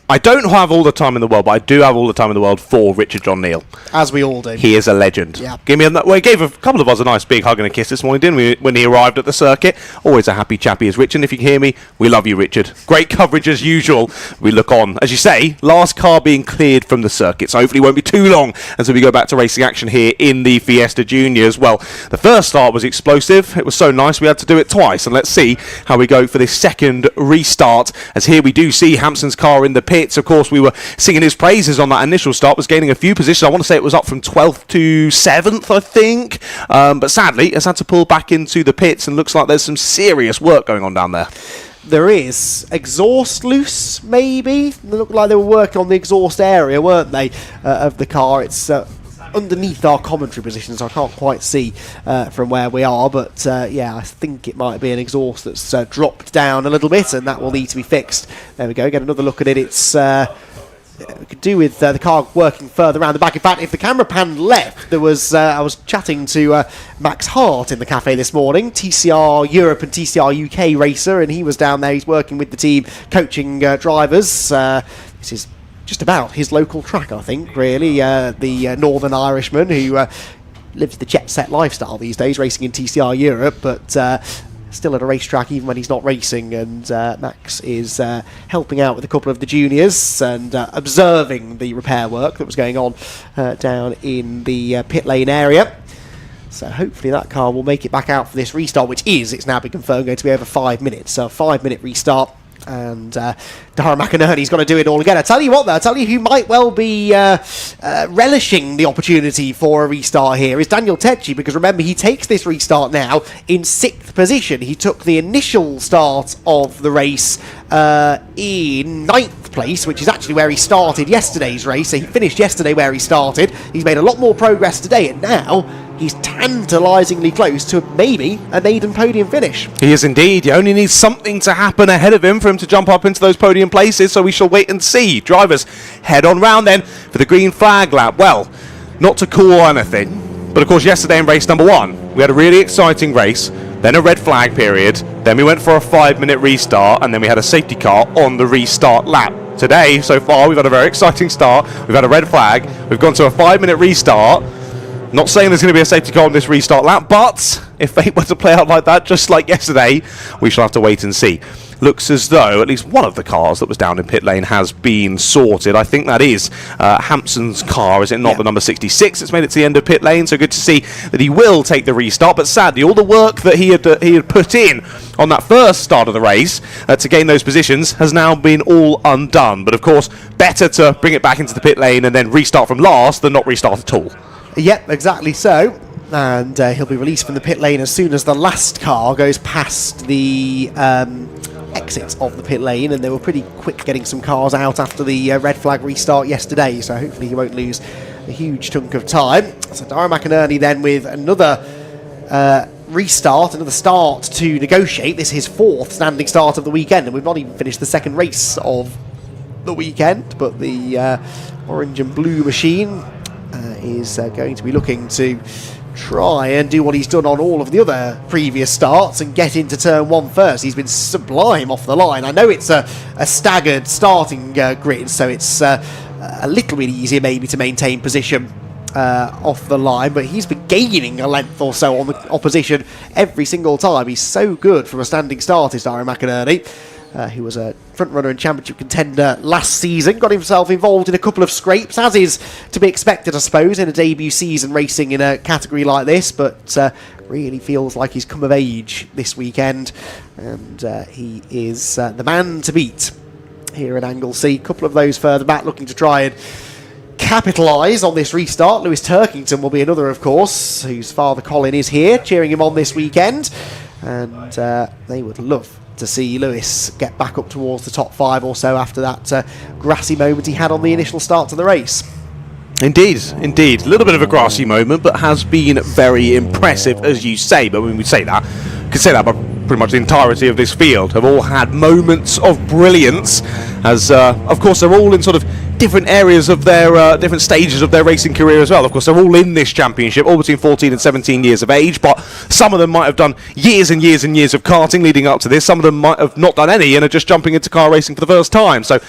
I don't have all the time in the world, but I do have all the time in the world for Richard John Neal. As we all do. He is a legend. Yeah. He gave a couple of us a nice big hug and a kiss this morning, didn't we, when he arrived at the circuit? Always a happy chappy is Richard. And if you can hear me, we love you, Richard. Great coverage as usual. We look on. As you say, last car being cleared from the circuit, so hopefully it won't be too long until we go back to racing action here in the Fiesta Juniors. Well, the first start was explosive. It was so nice we had to do it twice, and let's see how we go for this second restart, as here we do see Hampson's car in the pits. Of course, we were singing his praises on that initial start, was gaining a few positions. I want to say it was up from 12th to 7th, I think, but sadly has had to pull back into the pits, and looks like there's some serious work going on down there. There is. Exhaust loose, maybe? They looked like they were working on the exhaust area, weren't they, of the car. It's underneath our commentary position, so I can't quite see from where we are, but yeah, I think it might be an exhaust that's dropped down a little bit, and that will need to be fixed. There we go, get another look at it. It's we could do with the car working further around the back. In fact, if the camera panned left, there was I was chatting to Max Hart in the cafe this morning, TCR Europe and TCR UK racer, and he was down there. He's working with the team, coaching drivers. This is just about his local track, I think, really. The Northern Irishman who lives the jet set lifestyle these days, racing in TCR Europe, but still at a racetrack even when he's not racing. And Max is helping out with a couple of the juniors and observing the repair work that was going on down in the pit lane area. So hopefully that car will make it back out for this restart, which is, it's now been confirmed, going to be over 5 minutes. So a 5-minute restart. And Darragh McInerney's got to do it all again. I tell you what, though, I tell you who might well be relishing the opportunity for a restart here is Daniel Tecci, because remember, he takes this restart now in 6th position. He took the initial start of the race in 9th place, which is actually where he started yesterday's race. So he finished yesterday where he started. He's made a lot more progress today, and now he's tantalisingly close to maybe a maiden podium finish. He is indeed. He only needs something to happen ahead of him for him to jump up into those podium places, so we shall wait and see. Drivers, head on round then for the green flag lap. Well, not to call anything, but of course yesterday in race number 1, we had a really exciting race, then a red flag period, then we went for a 5-minute restart, and then we had a safety car on the restart lap. Today, so far, we've had a very exciting start. We've had a red flag, we've gone to a 5-minute restart. Not saying there's going to be a safety car on this restart lap, but if fate were to play out like that, just like yesterday, we shall have to wait and see. Looks as though at least one of the cars that was down in pit lane has been sorted. I think that is Hampson's car, is it not? Yeah. The number 66. It's made it to the end of pit lane, so good to see that he will take the restart. But sadly, all the work that he had put in on that first start of the race to gain those positions has now been all undone. But of course, better to bring it back into the pit lane and then restart from last than not restart at all. Yep, exactly so. And he'll be released from the pit lane as soon as the last car goes past the exit of the pit lane, and they were pretty quick getting some cars out after the red flag restart yesterday, so hopefully he won't lose a huge chunk of time. So Darragh McInerney then with another restart, another start to negotiate. This is his 4th standing start of the weekend, and we've not even finished the second race of the weekend, but the orange and blue machine is going to be looking to try and do what he's done on all of the other previous starts and get into turn 1 first. He's been sublime off the line. I know it's a staggered starting grid, so it's a little bit easier maybe to maintain position off the line, but he's been gaining a length or so on the opposition every single time. He's so good from a standing start, is Darren McInerney, who was a front runner and championship contender last season. Got himself involved in a couple of scrapes, as is to be expected, I suppose, in a debut season racing in a category like this, but really feels like he's come of age this weekend, and he is the man to beat here at Anglesey. A couple of those further back looking to try and capitalise on this restart. Lewis Turkington will be another, of course, whose father Colin is here cheering him on this weekend, and they would love to see Lewis get back up towards the top 5 or so after that grassy moment he had on the initial start to the race. Indeed. A little bit of a grassy moment, but has been very impressive, as you say. But when we say that, you can say that about pretty much the entirety of this field. Have all had moments of brilliance, as of course they're all in sort of different areas of their different stages of their racing career as well. Of course, they're all in this championship, all between 14 and 17 years of age, but some of them might have done years and years and years of karting leading up to this. Some of them might have not done any and are just jumping into car racing for the first time. So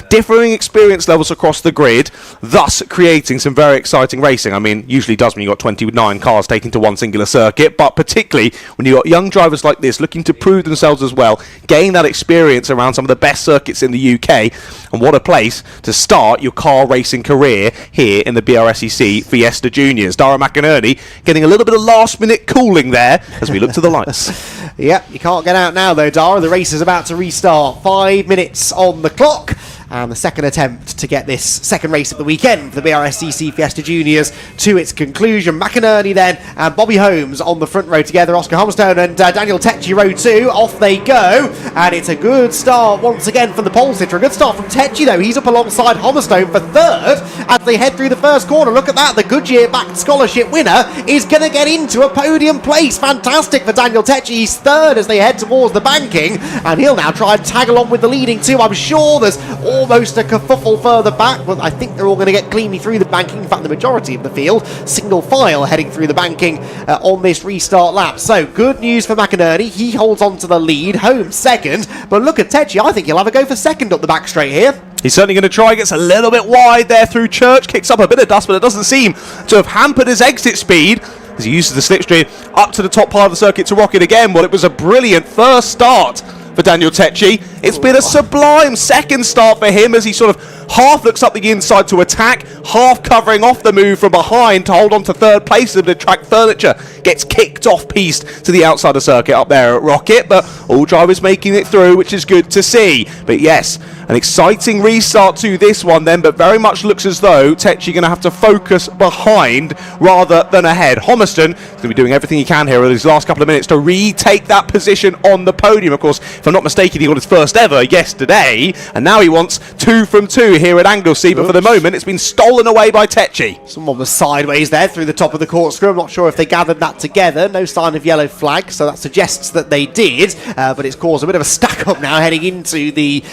differing experience levels across the grid, thus creating some very exciting racing. I mean, usually does when you've got 29 cars taken to one singular circuit, but particularly when you've got young drivers like this looking to prove themselves as well, gain that experience around some of the best circuits in the UK, and what a place to start your car racing career here in the BRSCC Fiesta Juniors. Darren McInerney getting a little bit of last minute cooling there as we look to the lights. Yep, you can't get out now though, Darren. The race is about to restart. 5 minutes on the clock, and the second attempt to get this second race of the weekend for the BRSCC Fiesta Juniors to its conclusion. McInerney then and Bobby Holmes on the front row together. Oscar Humstone and Daniel Tecchi row 2. Off they go, and it's a good start once again from the pole sitter. A good start from Tecchi though. He's up alongside Humstone for third as they head through the first corner. Look at that, the Goodyear-backed scholarship winner is going to get into a podium place. Fantastic for Daniel Tecchi. He's third as they head towards the banking, and he'll now try and tag along with the leading two. I'm sure there's almost a kerfuffle further back, but I think they're all going to get cleanly through the banking. In fact, the majority of the field single file heading through the banking on this restart lap. So good news for McInerney. He holds on to the lead. Holmes second, but look at Tecchi. I think he'll have a go for second up the back straight here. He's certainly going to try. Gets a little bit wide there through Church, kicks up a bit of dust, but it doesn't seem to have hampered his exit speed as he uses the slipstream up to the top part of the circuit to rock it again. Well, it was a brilliant first start for Daniel Tecchi. It's been a sublime second start for him as he sort of half looks up the inside to attack, half covering off the move from behind to hold on to third place as the track furniture gets kicked off piste to the outside of the circuit up there at Rocket, but all drivers making it through, which is good to see. But yes, an exciting restart to this one then, but very much looks as though Tecchi going to have to focus behind rather than ahead. Homiston is going to be doing everything he can here in these last couple of minutes to retake that position on the podium. Of course, if I'm not mistaken, he got his first ever yesterday, and now he wants 2 from 2 here at Anglesey, but for the moment it's been stolen away by Tecchi. Someone was sideways there through the top of the corkscrew. I'm not sure if they gathered that together. No sign of yellow flag, so that suggests that they did, but it's caused a bit of a stack up now heading into the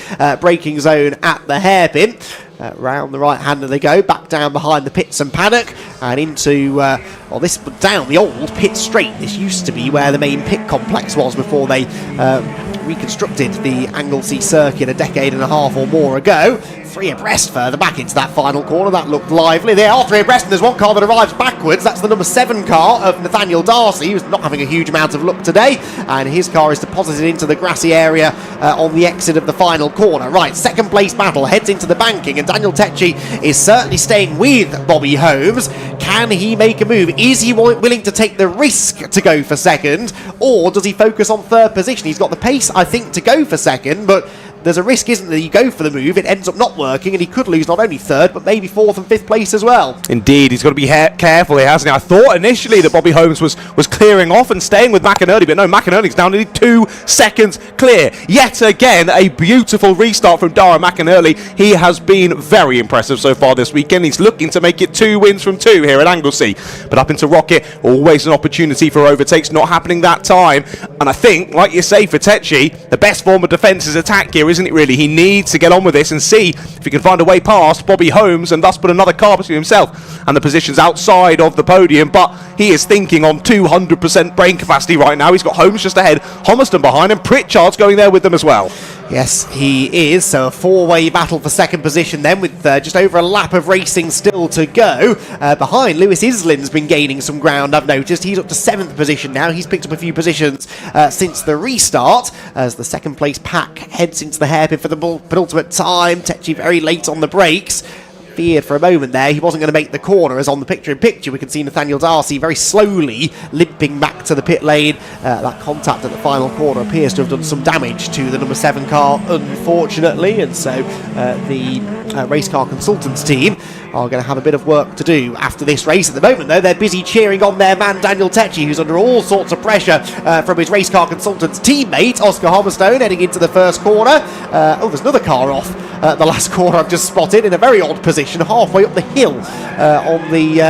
braking zone at the hairpin. Round the right hander they go, back down behind the pits and paddock, and into this down the old pit straight. This used to be where the main pit complex was before they reconstructed the Anglesey circuit a decade and a half or more ago. 3 abreast further back into that final corner. That looked lively. They are 3 abreast, and there's one car that arrives backwards. That's the number 7 car of Nathaniel Darcy, who's not having a huge amount of luck today, and his car is deposited into the grassy area on the exit of the final corner. Right, second place battle heads into the banking, and Daniel Tecchi is certainly staying with Bobby Holmes. Can he make a move? Is he willing to take the risk to go for second, or does he focus on third position? He's got the pace, I think, to go for second, but there's a risk, isn't there? You go for the move, it ends up not working, and he could lose not only third, but maybe 4th and 5th place as well. Indeed, he's got to be careful here, hasn't he? I thought initially that Bobby Holmes was clearing off and staying with McInerney, but no, McInerney's now nearly 2 seconds clear. Yet again, a beautiful restart from Darren McInerney. He has been very impressive so far this weekend. He's looking to make it 2 wins from 2 here at Anglesey. But up into Rocket, always an opportunity for overtakes, not happening that time. And I think, like you say, for Tecchi, the best form of defence is attack here, isn't it really? He needs to get on with this and see if he can find a way past Bobby Holmes and thus put another car between himself and the positions outside of the podium. But he is thinking on 200% brain capacity right now. He's got Holmes just ahead, Homerton behind, and Pritchard's going there with them as well. Yes, he is. So a four-way battle for second position then, with just over a lap of racing still to go. Behind, Lewis Islin's been gaining some ground, I've noticed. He's up to 7th position now. He's picked up a few positions since the restart, as the second place pack heads into the hairpin for the penultimate time. Tecci very late on the brakes. Feared for a moment there he wasn't going to make the corner, as on the picture-in-picture we can see Nathaniel Darcy very slowly limping back to the pit lane. That contact at the final corner appears to have done some damage to the number 7 car, unfortunately, and so the race car consultants team are going to have a bit of work to do after this race. At the moment, though, they're busy cheering on their man Daniel Tecci, who's under all sorts of pressure from his race car consultant's teammate Oscar Homerstone, heading into the first corner. There's another car off the last corner I've just spotted, in a very odd position, halfway up the hill on the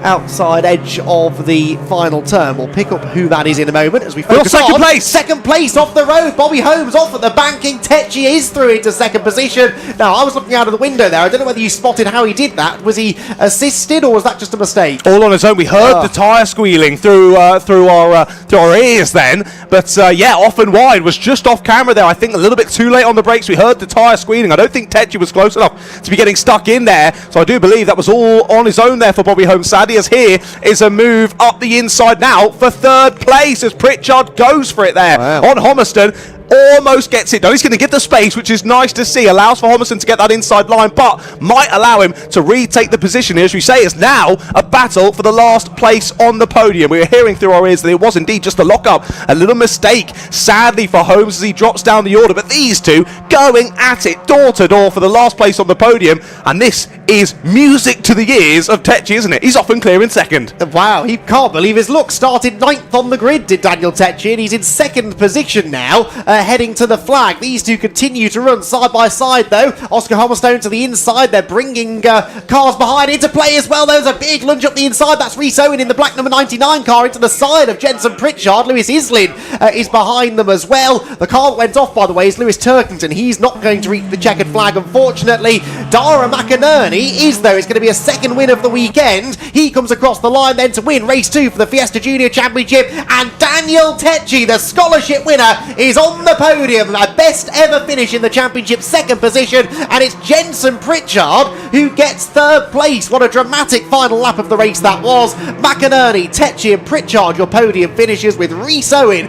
outside edge of the final turn. We'll pick up who that is in a moment as we focus second on place. Second place off the road. Bobby Holmes off at the banking. Tecci is through into second position. Now, I was looking out of the window there. I don't know whether you spotted how he did that. Was he assisted, or was that just a mistake? All on his own. We heard the tyre squealing through our ears then, but yeah, off and wide, was just off camera there. I think a little bit too late on the brakes. We heard the tyre squealing. I don't think Tecci was close enough to be getting stuck in there, so I do believe that was all on his own there for Bobby Holmes. Sadly, as here is a move up the inside now for third place as Pritchard goes for it there on Homerton. Almost gets it done. He's going to give the space, which is nice to see. Allows for Homerton to get that inside line, but might allow him to retake the position. As we say, it's now a battle for the last place on the podium. We were hearing through our ears that it was indeed just a lock-up. A little mistake, sadly, for Holmes as he drops down the order. But these two going at it door to door for the last place on the podium. And this is music to the ears of Tecci, isn't it? He's off and clear in second. Wow, he can't believe his luck. Started 9th on the grid, did Daniel Tecci, and he's in second position now, heading to the flag. These two continue to run side by side, though. Oscar Homerstone to the inside. They're bringing cars behind into play as well. There's a big lunge up the inside. That's Rhys Owen in the black number 99 car into the side of Jenson Pritchard. Lewis Islin is behind them as well. The car that went off, by the way, is Lewis Turkington. He's not going to reach the checkered flag, unfortunately. Dara McInerney is, though. It's going to be a second win of the weekend. He comes across the line then to win race 2 for the Fiesta Junior Championship. And Daniel Tecci, the scholarship winner, is on the podium. A best ever finish in the championship, second position, and it's Jenson Pritchard who gets third place. What a dramatic final lap of the race that was. McInerney, Tecci and Pritchard your podium finishers, with Rhys Owen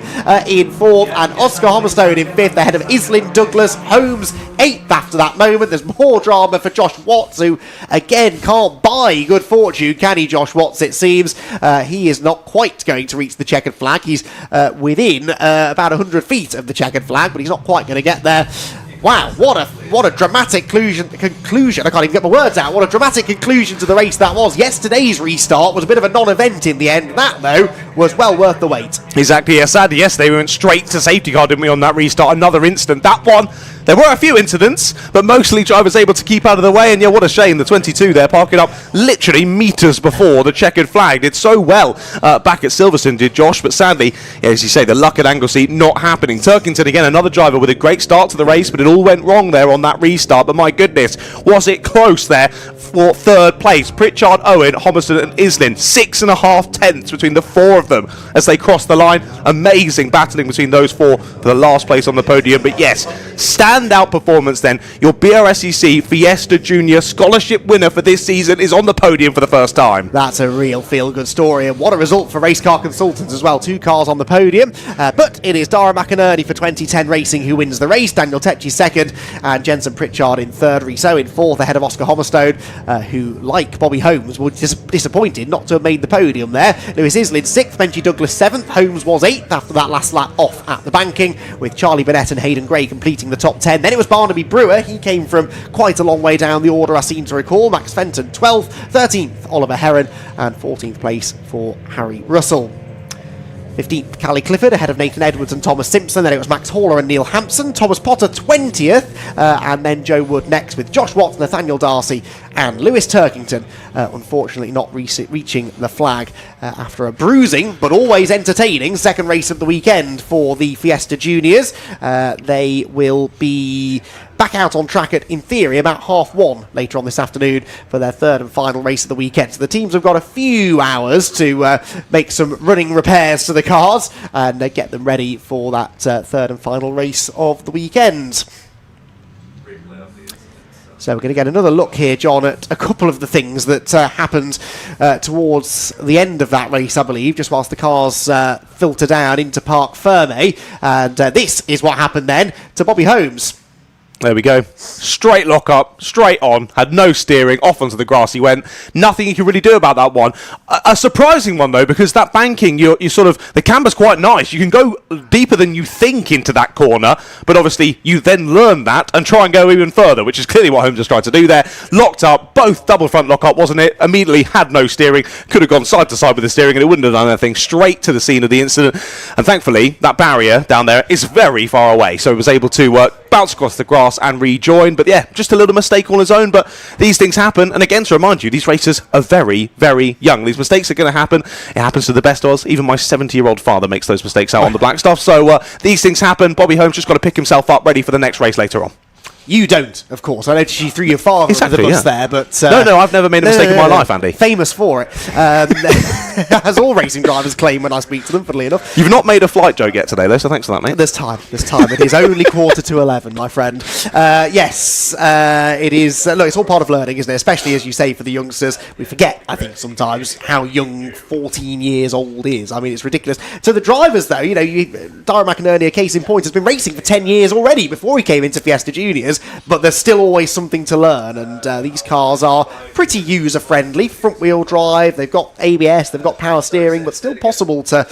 in 4th and Oscar Homerstone in 5th, ahead of Islin, Douglas, Holmes 8th after that moment. There's more drama for Josh Watts, who again can't buy good fortune, can he, Josh Watts, it seems. He is not quite going to reach the checkered flag. He's within about 100 feet of the checkered flag, but he's not quite going to get there. Wow, what a dramatic conclusion. I can't even get my words out. What a dramatic conclusion to the race that was. Yesterday's restart was a bit of a non-event in the end. That, though, was well worth the wait. Exactly, yes, sadly, yesterday we went straight to safety car, didn't we, on that restart? Another incident. That one, there were a few incidents, but mostly drivers able to keep out of the way, and yeah, what a shame. The 22 there, parking up literally metres before the checkered flag. Did so well back at Silverstone, did Josh, but sadly, yeah, as you say, the luck at Anglesey not happening. Turkington, again, another driver with a great start to the race, but it all went wrong there on that restart. But my goodness, was it close there for third place. Pritchard, Owen, Homerton and Islin, 6.5 tenths between the four of them as they cross the line. Amazing battling between those four for the last place on the podium. But yes, standout performance then. Your BRSCC Fiesta Junior scholarship winner for this season is on the podium for the first time. That's a real feel-good story, and what a result for Race Car Consultants as well. 2 cars on the podium, but it is Dara McInerney for 2010 Racing who wins the race. Daniel Tecci second, and Jenson Pritchard in third. Rhys Owen in fourth, ahead of Oscar Homerstone, who, like Bobby Holmes, was disappointed not to have made the podium there. Lewis Islin sixth, Benji Douglas seventh. Holmes was eighth after that last lap off at the banking, with Charlie Burnett and Hayden Gray completing the top 10. Then it was Barnaby Brewer. He came from quite a long way down the order, I seem to recall. Max Fenton 12th, 13th Oliver Heron, and 14th place for Harry Russell. 15th, Callie Clifford ahead of Nathan Edwards and Thomas Simpson. Then it was Max Haller and Neil Hampson. Thomas Potter 20th, and then Joe Wood next with Josh Watts, Nathaniel Darcy and Lewis Turkington, unfortunately not reaching the flag after a bruising but always entertaining second race of the weekend for the Fiesta Juniors. They will be back out on track at, in theory, about 1:30 later on this afternoon for their third and final race of the weekend. So the teams have got a few hours to make some running repairs to the cars and get them ready for that third and final race of the weekend. So we're going to get another look here, John, at a couple of the things that happened towards the end of that race, I believe, just whilst the cars filter down into Parc Ferme. And this is what happened then to Bobby Holmes. There we go. Straight lock up, straight on, had no steering, off onto the grass he went. Nothing you can really do about that one. A surprising one, though, because that banking, you sort of, the camber's quite nice. You can go deeper than you think into that corner, but obviously you then learn that and try and go even further, which is clearly what Holmes just tried to do there. Locked up, both double front lock up, wasn't it? Immediately had no steering, could have gone side to side with the steering and it wouldn't have done anything. Straight to the scene of the incident. And thankfully, that barrier down there is very far away, so he was able to bounce across the grass and rejoin. But yeah, just a little mistake on his own, but these things happen. And again, to remind you, these racers are very, very young. These mistakes are going to happen. It happens to the best of us. Even my 70-year-old father makes those mistakes out on the black stuff. So these things happen. Bobby Holmes just got to pick himself up, ready for the next race later on. You don't, of course. I noticed you threw your father under the bus there, but... No, I've never made a mistake in my life, Andy. Famous for it. As all racing drivers claim when I speak to them, funnily enough. You've not made a flight joke yet today, though, so thanks for that, mate. There's time. It is only 11:15, my friend. Yes, it is. Look, it's all part of learning, isn't it? Especially, as you say, for the youngsters. We forget, I think, sometimes how young 14 years old is. I mean, it's ridiculous. So the drivers, though, Darren McInerney, a case in point, has been racing for 10 years already before he came into Fiesta Juniors. But there's still always something to learn, and these cars are pretty user-friendly, front-wheel drive, they've got ABS, they've got power steering, but still possible to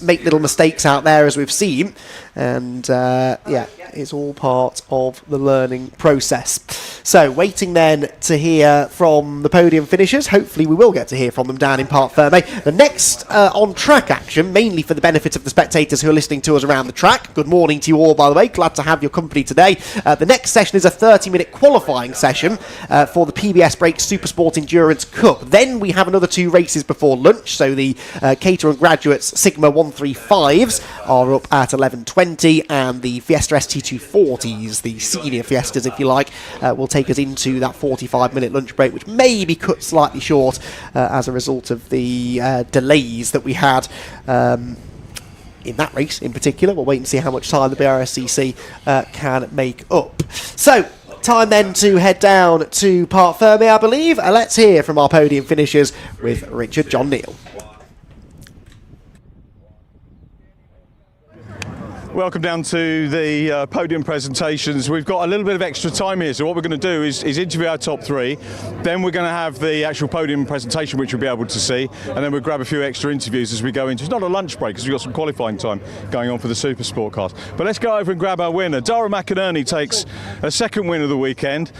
make little mistakes out there, as we've seen, and yeah, it's all part of the learning process. So, waiting then to hear from the podium finishers. Hopefully we will get to hear from them down in Parc Ferme. The next on-track action, mainly for the benefit of the spectators who are listening to us around the track. Good morning to you all, by the way. Glad to have your company today. The next session is a 30-minute qualifying session for the PBS Brakes SuperSport Endurance Cup. Then we have another 2 races before lunch. So the Caterham Graduates Sigma 135s are up at 11:20, and the Fiesta ST240s, the senior Fiestas, if you like, will take us into that 45-minute lunch break, which may be cut slightly short as a result of the delays that we had in that race in particular. We'll wait and see how much time the BRSCC can make up. So, time then to head down to Parc Ferme, I believe. Let's hear from our podium finishers with Richard John Neal. Welcome down to the podium presentations. We've got a little bit of extra time here, so what we're going to do is interview our top 3, then we're going to have the actual podium presentation, which you'll be able to see, and then we'll grab a few extra interviews as we go into. It's not a lunch break, because we've got some qualifying time going on for the SuperSport cars. But let's go over and grab our winner. Darren McInerney takes a second win of the weekend.